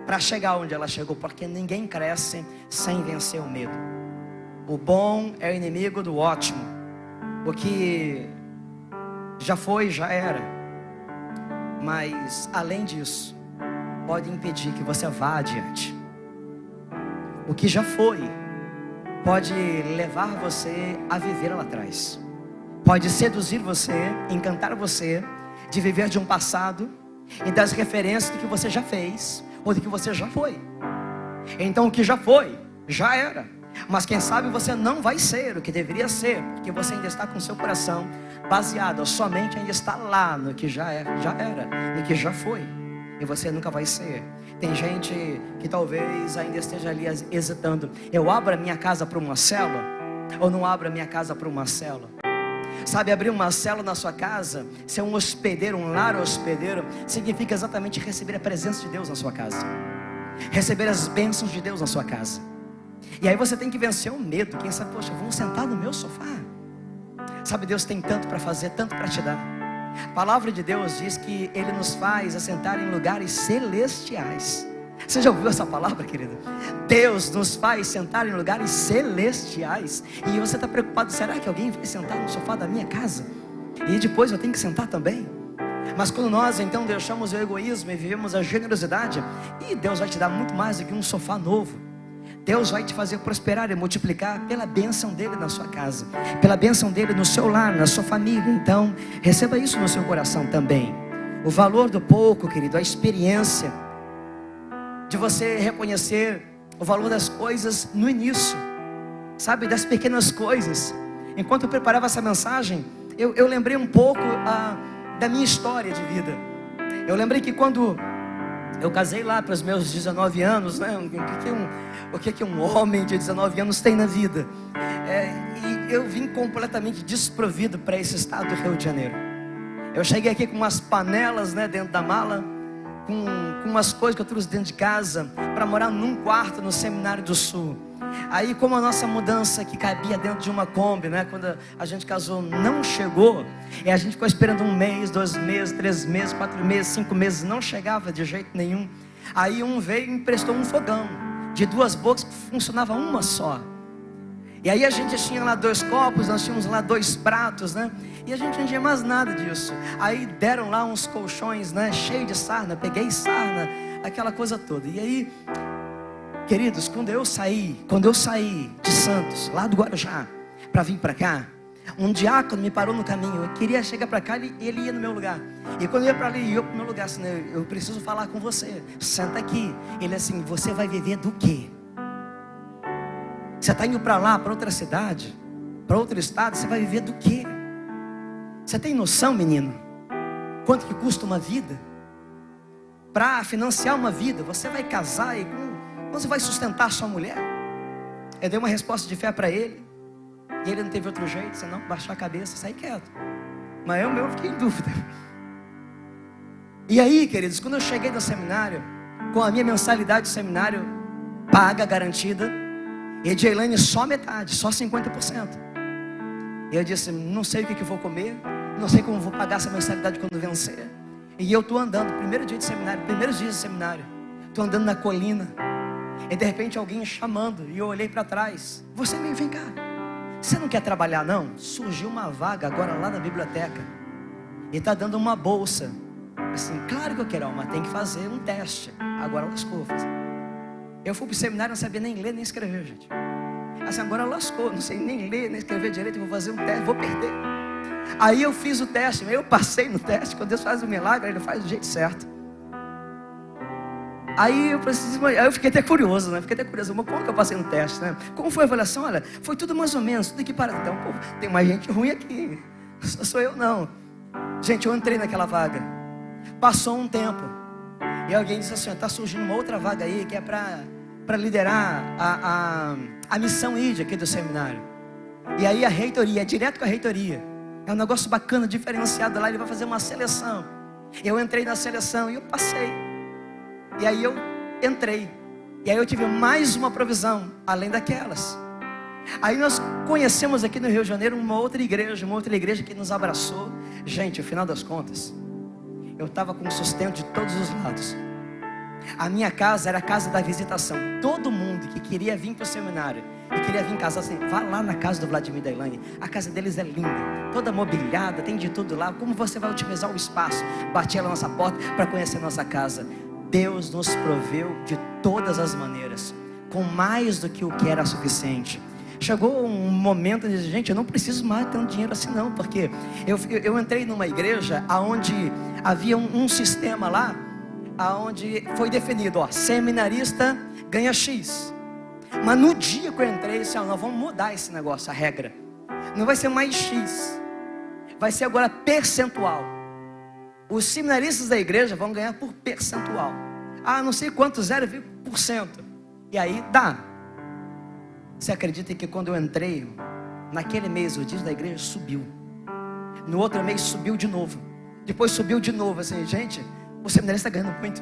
para chegar onde ela chegou, porque ninguém cresce sem vencer o medo. O bom é o inimigo do ótimo. O que já foi, já era. Mas além disso, pode impedir que você vá adiante. O que já foi pode levar você a viver lá atrás. Pode seduzir você, encantar você de viver de um passado e das referências do que você já fez ou do que você já foi. Então o que já foi, já era. Mas quem sabe você não vai ser o que deveria ser, porque você ainda está com o seu coração baseado, a sua mente ainda está lá no que já era, no que já foi. E você nunca vai ser. Tem gente que talvez ainda esteja ali hesitando. Eu abro a minha casa para uma célula ou não abro a minha casa para uma célula? Sabe, abrir uma célula na sua casa, ser um hospedeiro, um lar hospedeiro, significa exatamente receber a presença de Deus na sua casa, receber as bênçãos de Deus na sua casa. E aí você tem que vencer o medo. Quem sabe, poxa, vamos sentar no meu sofá. Sabe, Deus tem tanto para fazer, tanto para te dar. A palavra de Deus diz que Ele nos faz assentar em lugares celestiais. Você já ouviu essa palavra, querido? Deus nos faz sentar em lugares celestiais. E você está preocupado, será que alguém vai sentar no sofá da minha casa? E depois eu tenho que sentar também. Mas quando nós então deixamos o egoísmo e vivemos a generosidade, e Deus vai te dar muito mais do que um sofá novo. Deus vai te fazer prosperar e multiplicar pela bênção dele na sua casa, pela bênção dele no seu lar, na sua família. Então receba isso no seu coração também. O valor do pouco, querido, a experiência de você reconhecer o valor das coisas no início, sabe, das pequenas coisas. Enquanto eu preparava essa mensagem, eu lembrei um pouco da minha história de vida. Eu lembrei que quando eu casei lá para os meus 19 anos, né? O que um homem de 19 anos tem na vida? E eu vim completamente desprovido para esse estado do Rio de Janeiro. Eu cheguei aqui com umas panelas, né, dentro da mala, com umas coisas que eu trouxe dentro de casa, para morar num quarto no Seminário do Sul. Aí, como a nossa mudança que cabia dentro de uma Kombi, né, quando a gente casou, não chegou, e a gente ficou esperando 1 mês, 2 meses, 3 meses, 4 meses, 5 meses, não chegava de jeito nenhum. Aí um veio e emprestou um fogão de 2 bocas que funcionava uma só. E aí a gente tinha lá 2 copos, nós tínhamos lá 2 pratos, né? E a gente não tinha mais nada disso. Aí deram lá uns colchões, né, cheio de sarna, peguei sarna, aquela coisa toda. E aí, queridos, quando eu saí de Santos, lá do Guarujá, para vir para cá, um diácono me parou no caminho. Eu queria chegar para cá e ele ia no meu lugar. E quando eu ia para ali, eu para o meu lugar, assim, eu preciso falar com você. Senta aqui. Ele assim, você vai viver do quê? Você está indo para lá, para outra cidade, para outro estado, você vai viver do quê? Você tem noção, menino? Quanto que custa uma vida? Para financiar uma vida, você vai casar e como você vai sustentar sua mulher? Eu dei uma resposta de fé para ele. E ele não teve outro jeito, senão baixar a cabeça e sair quieto. Mas eu fiquei em dúvida. E aí, queridos, quando eu cheguei no seminário, com a minha mensalidade de seminário paga, garantida, e de Elaine só metade, só 50%. E eu disse, não sei o que eu vou comer, não sei como vou pagar essa mensalidade quando vencer. E eu estou andando, primeiro dia de seminário, primeiros dias de seminário, estou andando na colina, e de repente alguém chamando, e eu olhei para trás, você vem cá, você não quer trabalhar não? Surgiu uma vaga agora lá na biblioteca, e está dando uma bolsa, assim, claro que eu quero, mas tem que fazer um teste, agora lascou. Eu fui para o seminário, não sabia nem ler nem escrever, gente. Assim, agora lascou, não sei nem ler nem escrever direito, vou fazer um teste, vou perder. Aí eu fiz o teste, eu passei no teste. Quando Deus faz um milagre, Ele faz do jeito certo. Aí eu fiquei até curioso, né? Mas como que eu passei no teste, né? Como foi a avaliação? Olha, foi tudo mais ou menos, tudo equiparado. Então, pô, tem mais gente ruim aqui, sou eu não. Gente, eu entrei naquela vaga. Passou um tempo, e alguém disse assim, está surgindo uma outra vaga aí, que é para liderar a missão ID aqui do seminário. E aí a reitoria, é direto com a reitoria. É um negócio bacana, diferenciado lá, ele vai fazer uma seleção. Eu entrei na seleção e eu passei. E aí eu entrei. E aí eu tive mais uma provisão, além daquelas. Aí nós conhecemos aqui no Rio de Janeiro uma outra igreja que nos abraçou. Gente, no final das contas, eu estava com sustento de todos os lados. A minha casa era a casa da visitação. Todo mundo que queria vir para o seminário e queria vir casar assim, vá lá na casa do Vladimir e da Elaine. A casa deles é linda, toda mobiliada, tem de tudo lá. Como você vai otimizar o espaço? Bati lá na nossa porta para conhecer a nossa casa. Deus nos proveu de todas as maneiras, com mais do que o que era suficiente. Chegou um momento de gente, eu não preciso mais tanto dinheiro assim não, porque eu entrei numa igreja onde havia um sistema lá, onde foi definido, ó, seminarista ganha X. Mas no dia que eu entrei, disse, ó, nós vamos mudar esse negócio, a regra. Não vai ser mais X, vai ser agora percentual. Os seminaristas da igreja vão ganhar por percentual. Não sei quanto, 0,%. E aí dá. Você acredita que quando eu entrei, naquele mês o dízimo da igreja subiu. No outro mês subiu de novo. Depois subiu de novo, assim, gente, o seminarista está ganhando muito.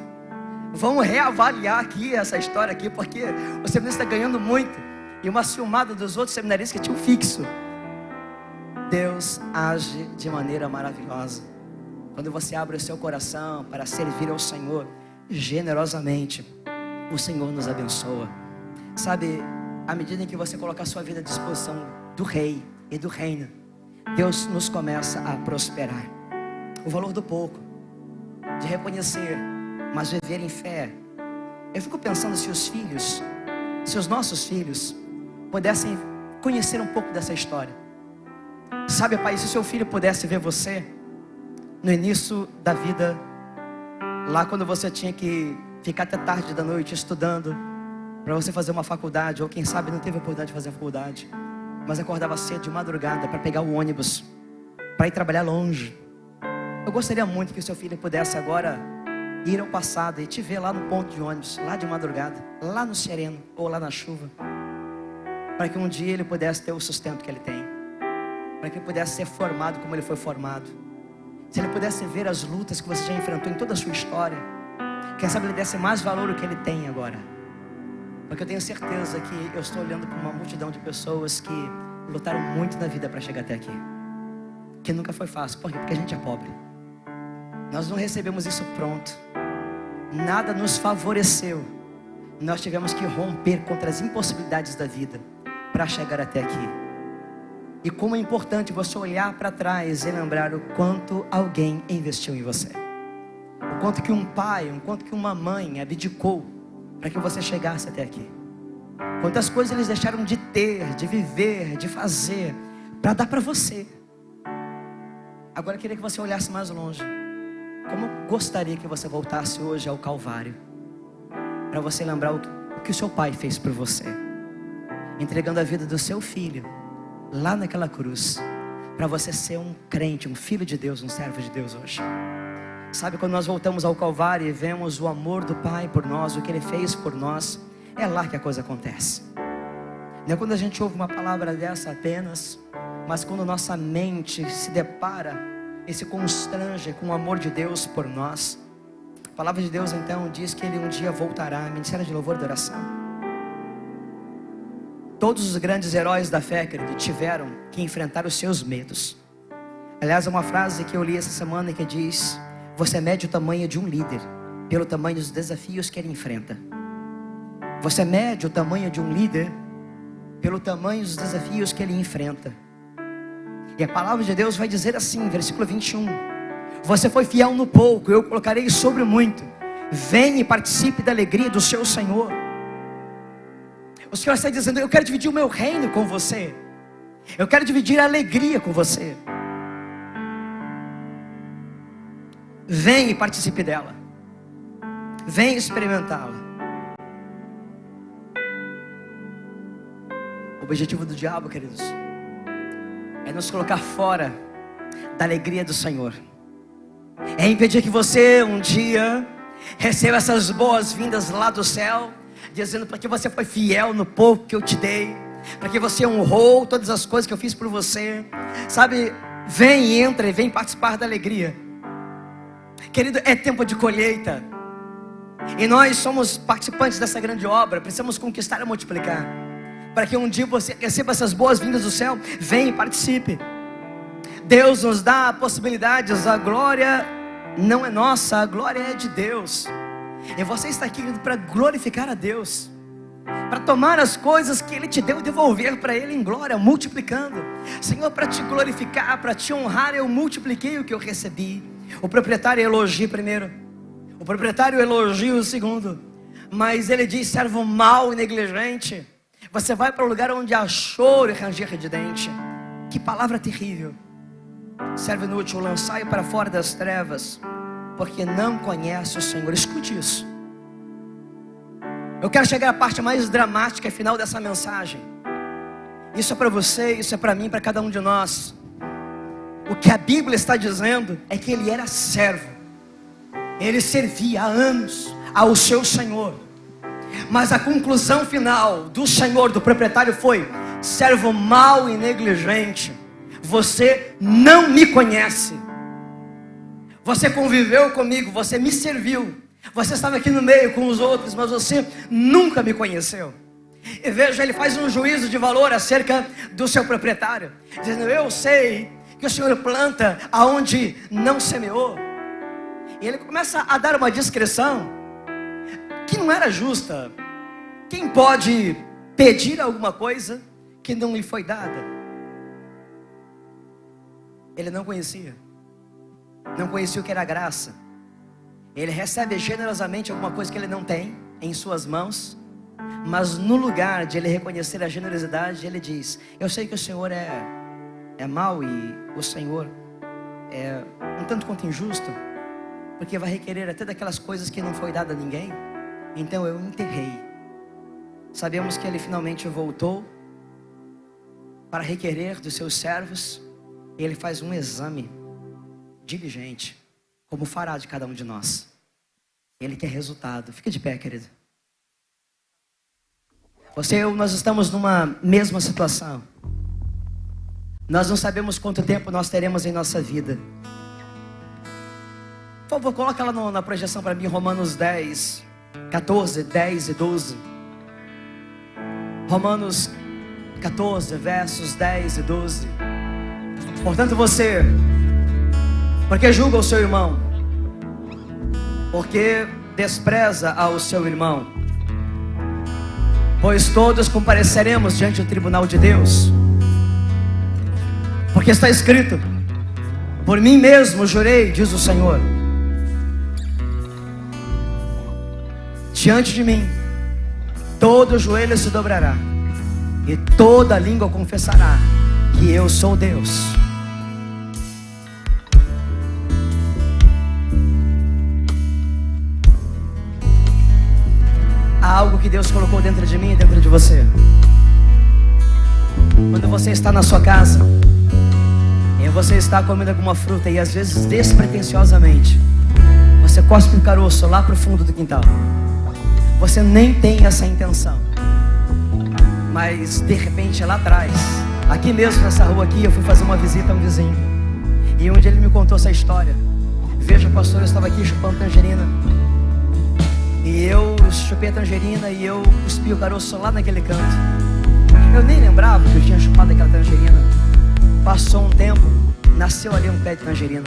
Vamos reavaliar aqui essa história aqui, porque o seminarista está ganhando muito. E uma filmada dos outros seminaristas que tinham fixo. Deus age de maneira maravilhosa. Quando você abre o seu coração para servir ao Senhor generosamente, o Senhor nos abençoa. Sabe, à medida em que você colocar a sua vida à disposição do Rei e do Reino, Deus nos começa a prosperar. O valor do pouco, de reconhecer, mas viver em fé. Eu fico pensando se os nossos filhos pudessem conhecer um pouco dessa história. Sabe, pai, se o seu filho pudesse ver você no início da vida, lá quando você tinha que ficar até tarde da noite estudando para você fazer uma faculdade, ou quem sabe não teve a oportunidade de fazer a faculdade, mas acordava cedo de madrugada para pegar o ônibus, para ir trabalhar longe. Eu gostaria muito que o seu filho pudesse agora ir ao passado e te ver lá no ponto de ônibus, lá de madrugada, lá no sereno ou lá na chuva, para que um dia ele pudesse ter o sustento que ele tem, para que ele pudesse ser formado como ele foi formado. Se ele pudesse ver as lutas que você já enfrentou em toda a sua história, quem sabe ele desse mais valor do que ele tem agora. Porque eu tenho certeza que eu estou olhando para uma multidão de pessoas que lutaram muito na vida para chegar até aqui, que nunca foi fácil. Por quê? Porque a gente é pobre. Nós não recebemos isso pronto, nada nos favoreceu. Nós tivemos que romper contra as impossibilidades da vida para chegar até aqui. E como é importante você olhar para trás e lembrar o quanto alguém investiu em você, o quanto que um pai, o quanto que uma mãe abdicou para que você chegasse até aqui. Quantas coisas eles deixaram de ter, de viver, de fazer, para dar para você. Agora eu queria que você olhasse mais longe. Como eu gostaria que você voltasse hoje ao Calvário, para você lembrar o que o seu pai fez por você, entregando a vida do seu filho lá naquela cruz, para você ser um crente, um filho de Deus, um servo de Deus hoje. Sabe, quando nós voltamos ao Calvário e vemos o amor do Pai por nós, o que Ele fez por nós, é lá que a coisa acontece. Não é quando a gente ouve uma palavra dessa apenas, mas quando nossa mente se depara e se constrange com o amor de Deus por nós. A palavra de Deus então diz que Ele um dia voltará. Ministério de louvor e adoração. Todos os grandes heróis da fé, querido, tiveram que enfrentar os seus medos. Aliás, é uma frase que eu li essa semana que diz: você mede o tamanho de um líder pelo tamanho dos desafios que ele enfrenta. Você mede o tamanho de um líder pelo tamanho dos desafios que ele enfrenta. E a palavra de Deus vai dizer assim, versículo 21: você foi fiel no pouco, eu colocarei sobre muito. Venha e participe da alegria do seu Senhor. O Senhor está dizendo: eu quero dividir o meu reino com você, eu quero dividir a alegria com você. Vem e participe dela. Vem experimentá-la. O objetivo do diabo, queridos, é nos colocar fora da alegria do Senhor. É impedir que você um dia receba essas boas-vindas lá do céu, dizendo: para que você foi fiel no pouco que eu te dei, para que você honrou todas as coisas que eu fiz por você. Sabe, vem e entra e vem participar da alegria. Querido, é tempo de colheita, e nós somos participantes dessa grande obra. Precisamos conquistar e multiplicar, para que um dia você receba essas boas-vindas do céu. Vem e participe. Deus nos dá possibilidades. A glória não é nossa, a glória é de Deus. E você está aqui para glorificar a Deus, para tomar as coisas que Ele te deu e devolver para Ele em glória, multiplicando. Senhor, para te glorificar, para te honrar, eu multipliquei o que eu recebi. O proprietário elogia primeiro, o proprietário elogia o segundo, mas ele diz: servo mau e negligente, você vai para o lugar onde há choro e ranger de dente. Que palavra terrível. Servo inútil, lançai para fora das trevas, porque não conhece o Senhor. Escute isso. Eu quero chegar à parte mais dramática e final dessa mensagem. Isso é para você, isso é para mim, para cada um de nós. O que a Bíblia está dizendo é que ele era servo, ele servia há anos ao seu Senhor, mas a conclusão final do Senhor, do proprietário, foi: servo mau e negligente, você não me conhece. Você conviveu comigo, você me serviu, você estava aqui no meio com os outros, mas você nunca me conheceu. E veja, ele faz um juízo de valor acerca do seu proprietário, dizendo: eu sei que o Senhor planta aonde não semeou. E ele começa a dar uma descrição que não era justa. Quem pode pedir alguma coisa que não lhe foi dada? Ele não conhecia o que era graça. Ele recebe generosamente alguma coisa que ele não tem em suas mãos, mas no lugar de ele reconhecer a generosidade, ele diz: eu sei que o Senhor é mau e o Senhor é um tanto quanto injusto, porque vai requerer até daquelas coisas que não foi dada a ninguém, então eu enterrei. Sabemos que ele finalmente voltou para requerer dos seus servos, e ele faz um exame diligente, como fará de cada um de nós. Ele quer resultado. Fica de pé, querido. Você e eu, nós estamos numa mesma situação. Nós não sabemos quanto tempo nós teremos em nossa vida. Por favor, coloca lá na projeção para mim, Romanos 10, 14, 10 e 12. Romanos 14, versos 10 e 12. Portanto você, porque julga o seu irmão, porque despreza ao seu irmão, pois todos compareceremos diante do tribunal de Deus. Porque está escrito: por mim mesmo jurei, diz o Senhor, diante de mim todo joelho se dobrará e toda língua confessará que eu sou Deus. Há algo que Deus colocou dentro de mim e dentro de você. Quando você está na sua casa e você está comendo alguma fruta, e às vezes despretensiosamente você cospe um caroço lá para o fundo do quintal, você nem tem essa intenção, mas de repente lá atrás, aqui mesmo nessa rua aqui, eu fui fazer uma visita a um vizinho, e onde ele me contou essa história. Veja, pastor, eu estava aqui chupando tangerina, e eu chupei a tangerina e eu cuspi o caroço lá naquele canto. Eu nem lembrava que eu tinha chupado aquela tangerina. Passou um tempo, nasceu ali um pé de tangerina.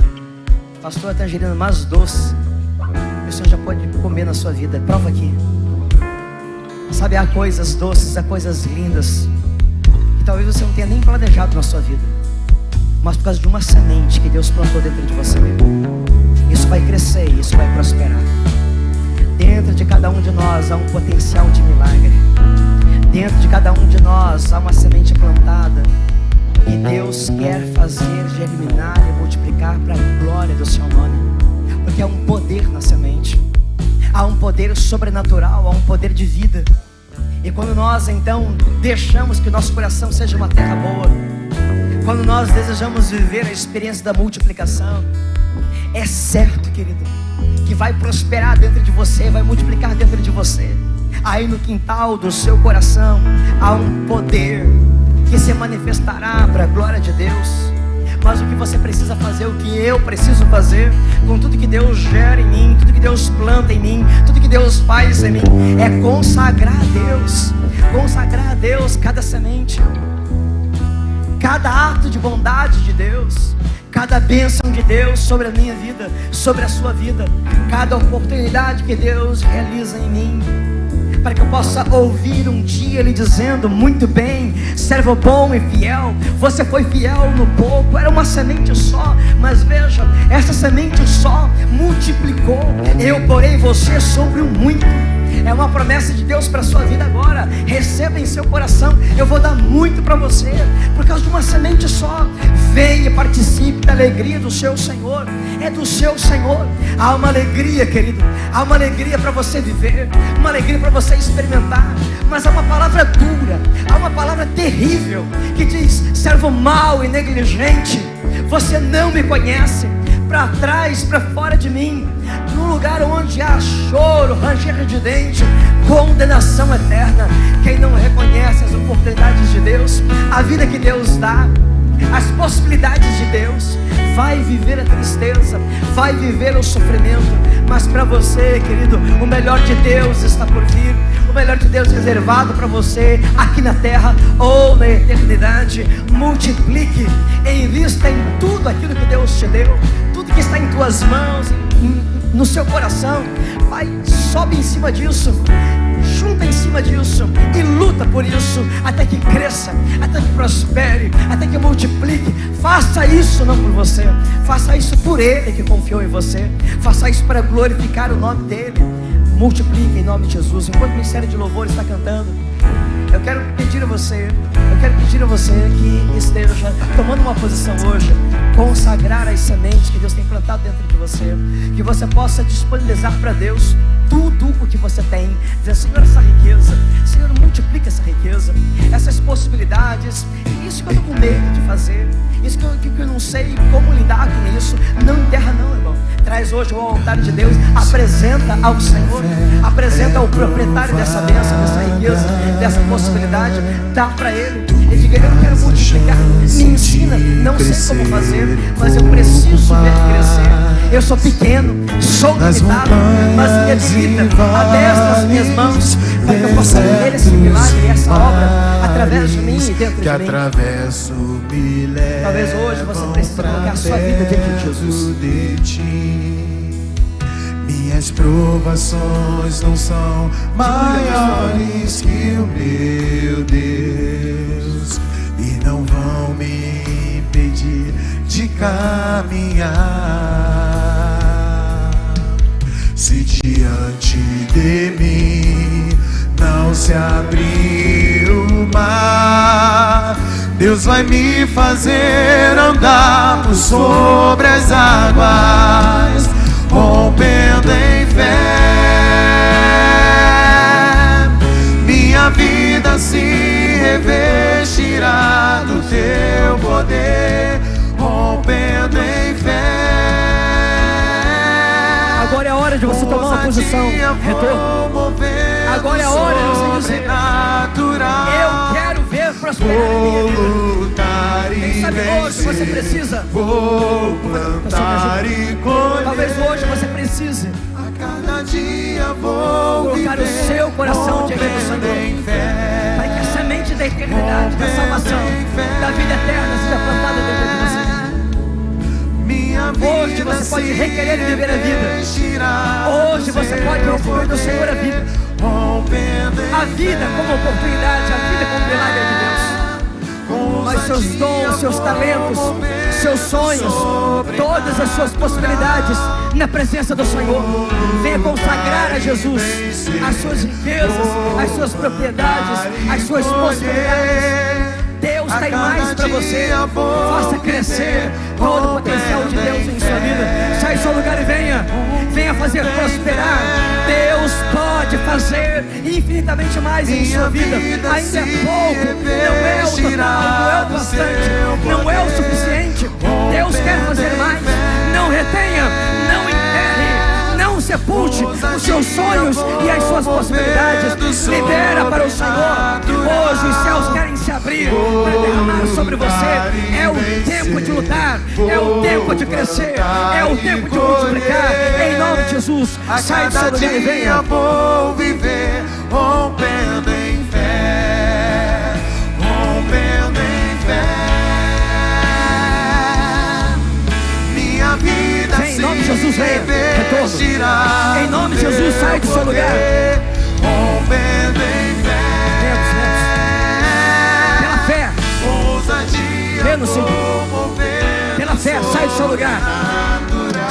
Pastor, a tangerina mais doce que o Senhor já pode comer na sua vida. Prova aqui. Sabe, há coisas doces, há coisas lindas que talvez você não tenha nem planejado na sua vida, mas por causa de uma semente que Deus plantou dentro de você, isso vai crescer, isso vai prosperar. Dentro de cada um de nós há um potencial de milagre. Dentro de cada um de nós há uma semente plantada e Deus quer fazer germinar e multiplicar para a glória do seu nome, porque há um poder na semente, há um poder sobrenatural, há um poder de vida. E quando nós então deixamos que o nosso coração seja uma terra boa, quando nós desejamos viver a experiência da multiplicação, é certo, querido, que vai prosperar dentro de você, vai multiplicar dentro de você. Aí no quintal do seu coração há um poder que se manifestará para a glória de Deus. Mas o que você precisa fazer, o que eu preciso fazer, com tudo que Deus gera em mim, tudo que Deus planta em mim, tudo que Deus faz em mim, é consagrar a Deus cada semente, cada ato de bondade de Deus, cada bênção de Deus sobre a minha vida, sobre a sua vida, cada oportunidade que Deus realiza em mim, para que eu possa ouvir um dia Ele dizendo: muito bem, servo bom e fiel, você foi fiel no pouco. Era uma semente só, mas veja, essa semente só multiplicou. Eu porei você sobre o muito. É uma promessa de Deus para a sua vida agora. Receba em seu coração: eu vou dar muito para você, por causa de uma semente só. Venha e participe da alegria do seu Senhor. É do seu Senhor. Há uma alegria, querido, há uma alegria para você viver, uma alegria para você experimentar. Mas há uma palavra dura, há uma palavra terrível que diz: servo mau e negligente, você não me conhece. Para trás, para fora de mim, num lugar onde há choro, ranger de dente, condenação eterna. Quem não reconhece as oportunidades de Deus, a vida que Deus dá, as possibilidades de Deus, vai viver a tristeza, vai viver o sofrimento. Mas para você, querido, o melhor de Deus está por vir. O melhor de Deus reservado para você aqui na terra ou na eternidade. Multiplique, invista em tudo aquilo que Deus te deu, tudo que está em tuas mãos, no seu coração. Vai, sobe em cima disso, junta em cima disso e luta por por isso, até que cresça, até que prospere, até que multiplique. Faça isso não por você, faça isso por Ele que confiou em você. Faça isso para glorificar o nome dEle. Multiplique em nome de Jesus. Enquanto o Ministério de Louvor está cantando, eu quero pedir a você que esteja tomando uma posição hoje, consagrar as sementes que Deus tem plantado dentro de você, que você possa disponibilizar para Deus tudo o que você tem. Dizer: Senhor, essa riqueza, Senhor, multiplica essa riqueza, essas possibilidades, isso que eu estou com medo de fazer, isso que eu não sei como lidar com isso. Não enterra não, irmão. Traz hoje ao altar de Deus, apresenta ao Senhor, apresenta ao proprietário dessa bênção, dessa riqueza, dessa possibilidade. Dá para Ele e diga: eu quero multiplicar, me ensina, não sei como fazer, mas eu preciso ver crescer. Eu sou pequeno, sou limitado, mas me habilita, aberta as minhas mãos, para que eu possa ver esse milagre, essa obra através de mim e dentro de mim. Talvez hoje você precise colocar a sua vida diante de Jesus. Minhas provações não são maiores que o meu Deus, e não vão me impedir de caminhar. Se diante de mim não se abrir o mar, Deus vai me fazer andar por sobre as águas, rompendo em fé. Minha vida se revestirá do teu poder, rompendo em fé. Agora é a hora de você tomar uma posição. Retorno. Agora é a hora de você dizer: eu quero ver prosperar em minha vida. Quem sabe hoje você precisa. Vou plantar e colher. Talvez hoje você precise a cada dia vou colocar o seu coração diante do Senhor, para que a semente da eternidade, da salvação, da vida eterna seja plantada dentro de você. Hoje você pode requerer e viver a vida. Hoje você pode receber do Senhor a vida. A vida como oportunidade, a vida como milagre de Deus. Mas seus dons, seus talentos, seus sonhos, todas as suas possibilidades na presença do Senhor. Venha consagrar a Jesus as suas riquezas, as suas propriedades, as suas possibilidades. Deus tem mais para você. Faça crescer todo o potencial de Deus em sua vida. Sai do seu lugar e venha fazer prosperar. Deus pode fazer infinitamente mais em sua vida. Ainda é pouco, não é o total, não é o bastante, não é o suficiente. Deus quer fazer mais. Não retenha, não enterre, não sepulte os seus sonhos e as suas possibilidades. Libera para o Senhor. Hoje os céus querem se abrir para derramar sobre você. É o tempo de lutar, é o tempo de crescer, é o tempo de multiplicar. Em nome de Jesus, sai do seu lugar e venha. Vou viver rompendo em fé, rompendo em fé. Minha vida vem, em nome de Jesus, venha. Retorno. Em nome de Jesus, sai do seu lugar. Rompendo em fé. Pela fé. Vê no Senhor. Pela fé, sai do seu lugar.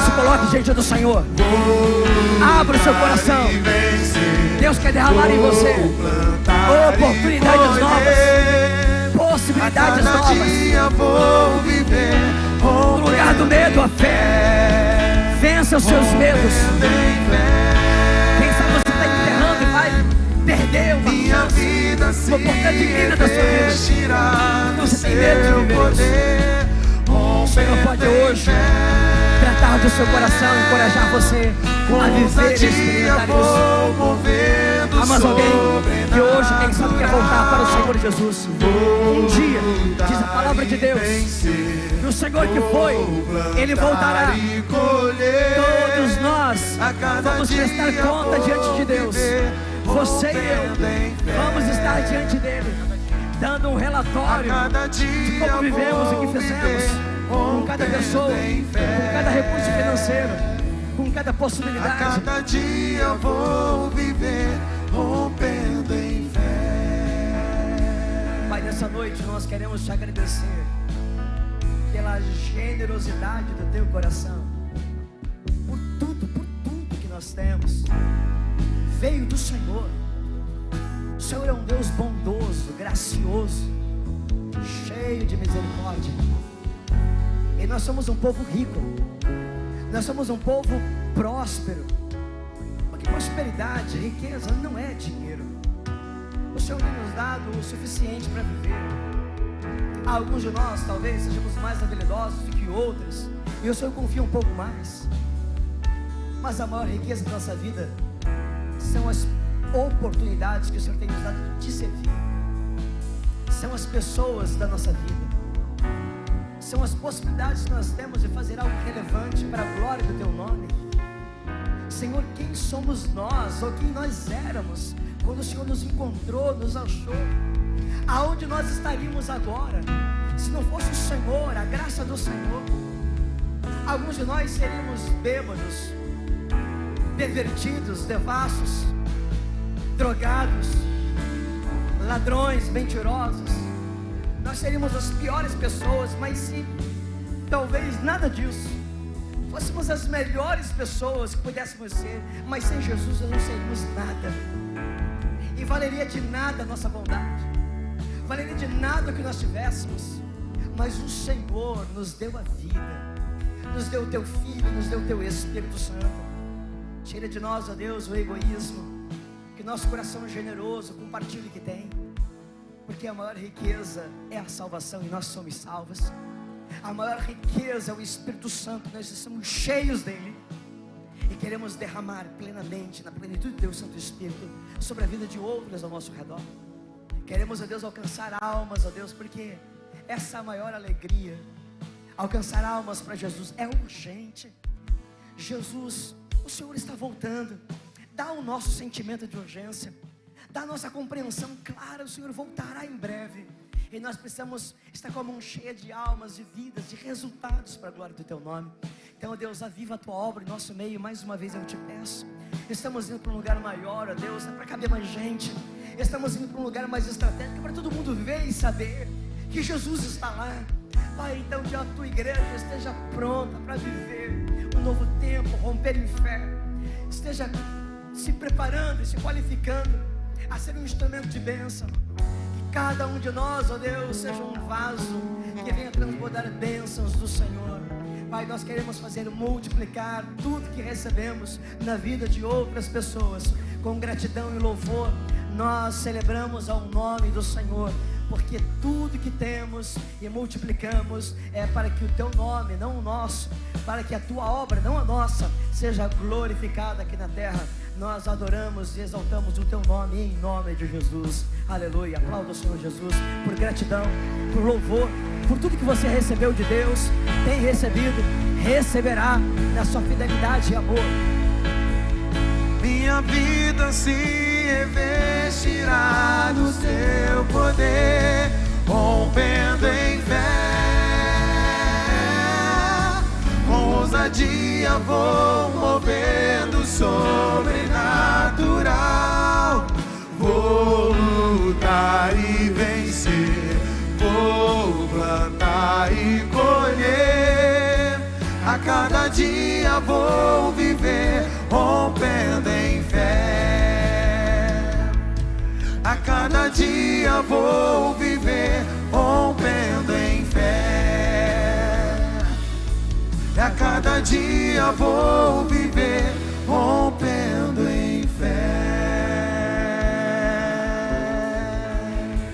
Se coloque diante do Senhor. Abra o seu coração. Deus quer derramar em você oportunidades novas, possibilidades novas. No lugar do medo, a fé. Vença os seus medos. Quem sabe você está enterrando e vai perder uma oportunidade divina da sua vida. Você tem medo de viver isso. O Senhor pode hoje tratar do seu coração, encorajar você a viver e experimentar isso. Há mais alguém que hoje, quem sabe, quer voltar para o Senhor Jesus. Um dia, diz a palavra de Deus, que o Senhor que foi, Ele voltará. Todos nós vamos prestar conta diante de Deus. Você e eu vamos estar diante dEle, dando um relatório de como vivemos e o que fizemos, com cada pessoa, com cada recurso financeiro, com cada possibilidade. A cada dia vou viver rompendo em fé. nessa noite nós queremos te agradecer pela generosidade do teu coração, por tudo que nós temos, veio do Senhor. O Senhor é um Deus bondoso, gracioso, cheio de misericórdia. E nós somos um povo rico, nós somos um povo próspero, porque prosperidade, riqueza não é dinheiro. O Senhor tem nos dado o suficiente para viver. Alguns de nós talvez sejamos mais habilidosos do que outros, e o Senhor confia um pouco mais. Mas a maior riqueza da nossa vida são as oportunidades que o Senhor tem nos dado de servir. São as pessoas da nossa vida. São as possibilidades que nós temos de fazer algo relevante para a glória do teu nome. Senhor, quem somos nós, ou quem nós éramos quando o Senhor nos encontrou, nos achou? Aonde nós estaríamos agora se não fosse o Senhor, a graça do Senhor? Alguns de nós seríamos bêbados, pervertidos, devassos, drogados, ladrões, mentirosos. Nós seríamos as piores pessoas. Mas se talvez nada disso, fôssemos as melhores pessoas que pudéssemos ser, mas sem Jesus nós não seríamos nada. E valeria de nada a nossa bondade, valeria de nada o que nós tivéssemos. Mas o Senhor nos deu a vida, nos deu o teu Filho, nos deu o teu Espírito Santo. Tira de nós, ó Deus, o egoísmo, que nosso coração generoso compartilhe o que tem, porque a maior riqueza é a salvação e nós somos salvos. A maior riqueza é o Espírito Santo, nós estamos cheios dele e queremos derramar plenamente, na plenitude do teu Santo Espírito, sobre a vida de outros ao nosso redor. Queremos, ó Deus, alcançar almas, ó Deus, porque essa é a maior alegria. Alcançar almas para Jesus é urgente. Jesus, o Senhor está voltando. Dá o nosso sentimento de urgência, dá a nossa compreensão clara. O Senhor voltará em breve, e nós precisamos estar com a mão cheia de almas, de vidas, de resultados para a glória do teu nome. Então, ó Deus, aviva a tua obra em nosso meio. Mais uma vez eu te peço. Estamos indo para um lugar maior, ó Deus, para caber mais gente. Estamos indo para um lugar mais estratégico, para todo mundo ver e saber que Jesus está lá. Pai, então que a tua igreja esteja pronta para viver um novo tempo, romper em fé. Esteja se preparando e se qualificando a ser um instrumento de bênção. Que cada um de nós, ó Deus, seja um vaso que venha transbordar bênçãos do Senhor. Pai, nós queremos fazer multiplicar tudo que recebemos na vida de outras pessoas. Com gratidão e louvor, nós celebramos ao nome do Senhor, porque tudo que temos e multiplicamos é para que o teu nome, não o nosso, para que a tua obra, não a nossa, seja glorificada aqui na terra. Nós adoramos e exaltamos o teu nome em nome de Jesus. Aleluia. Aplauda o Senhor Jesus por gratidão, por louvor, por tudo que você recebeu de Deus, tem recebido, receberá na sua fidelidade e amor. Minha vida se revestirá do teu poder, rompendo em fé. Com ousadia vou movendo sobrenatural. Vou lutar e vencer, vou plantar e colher. A cada dia vou viver, rompendo em fé. A cada dia vou viver, rompendo em fé. A cada dia vou viver, rompendo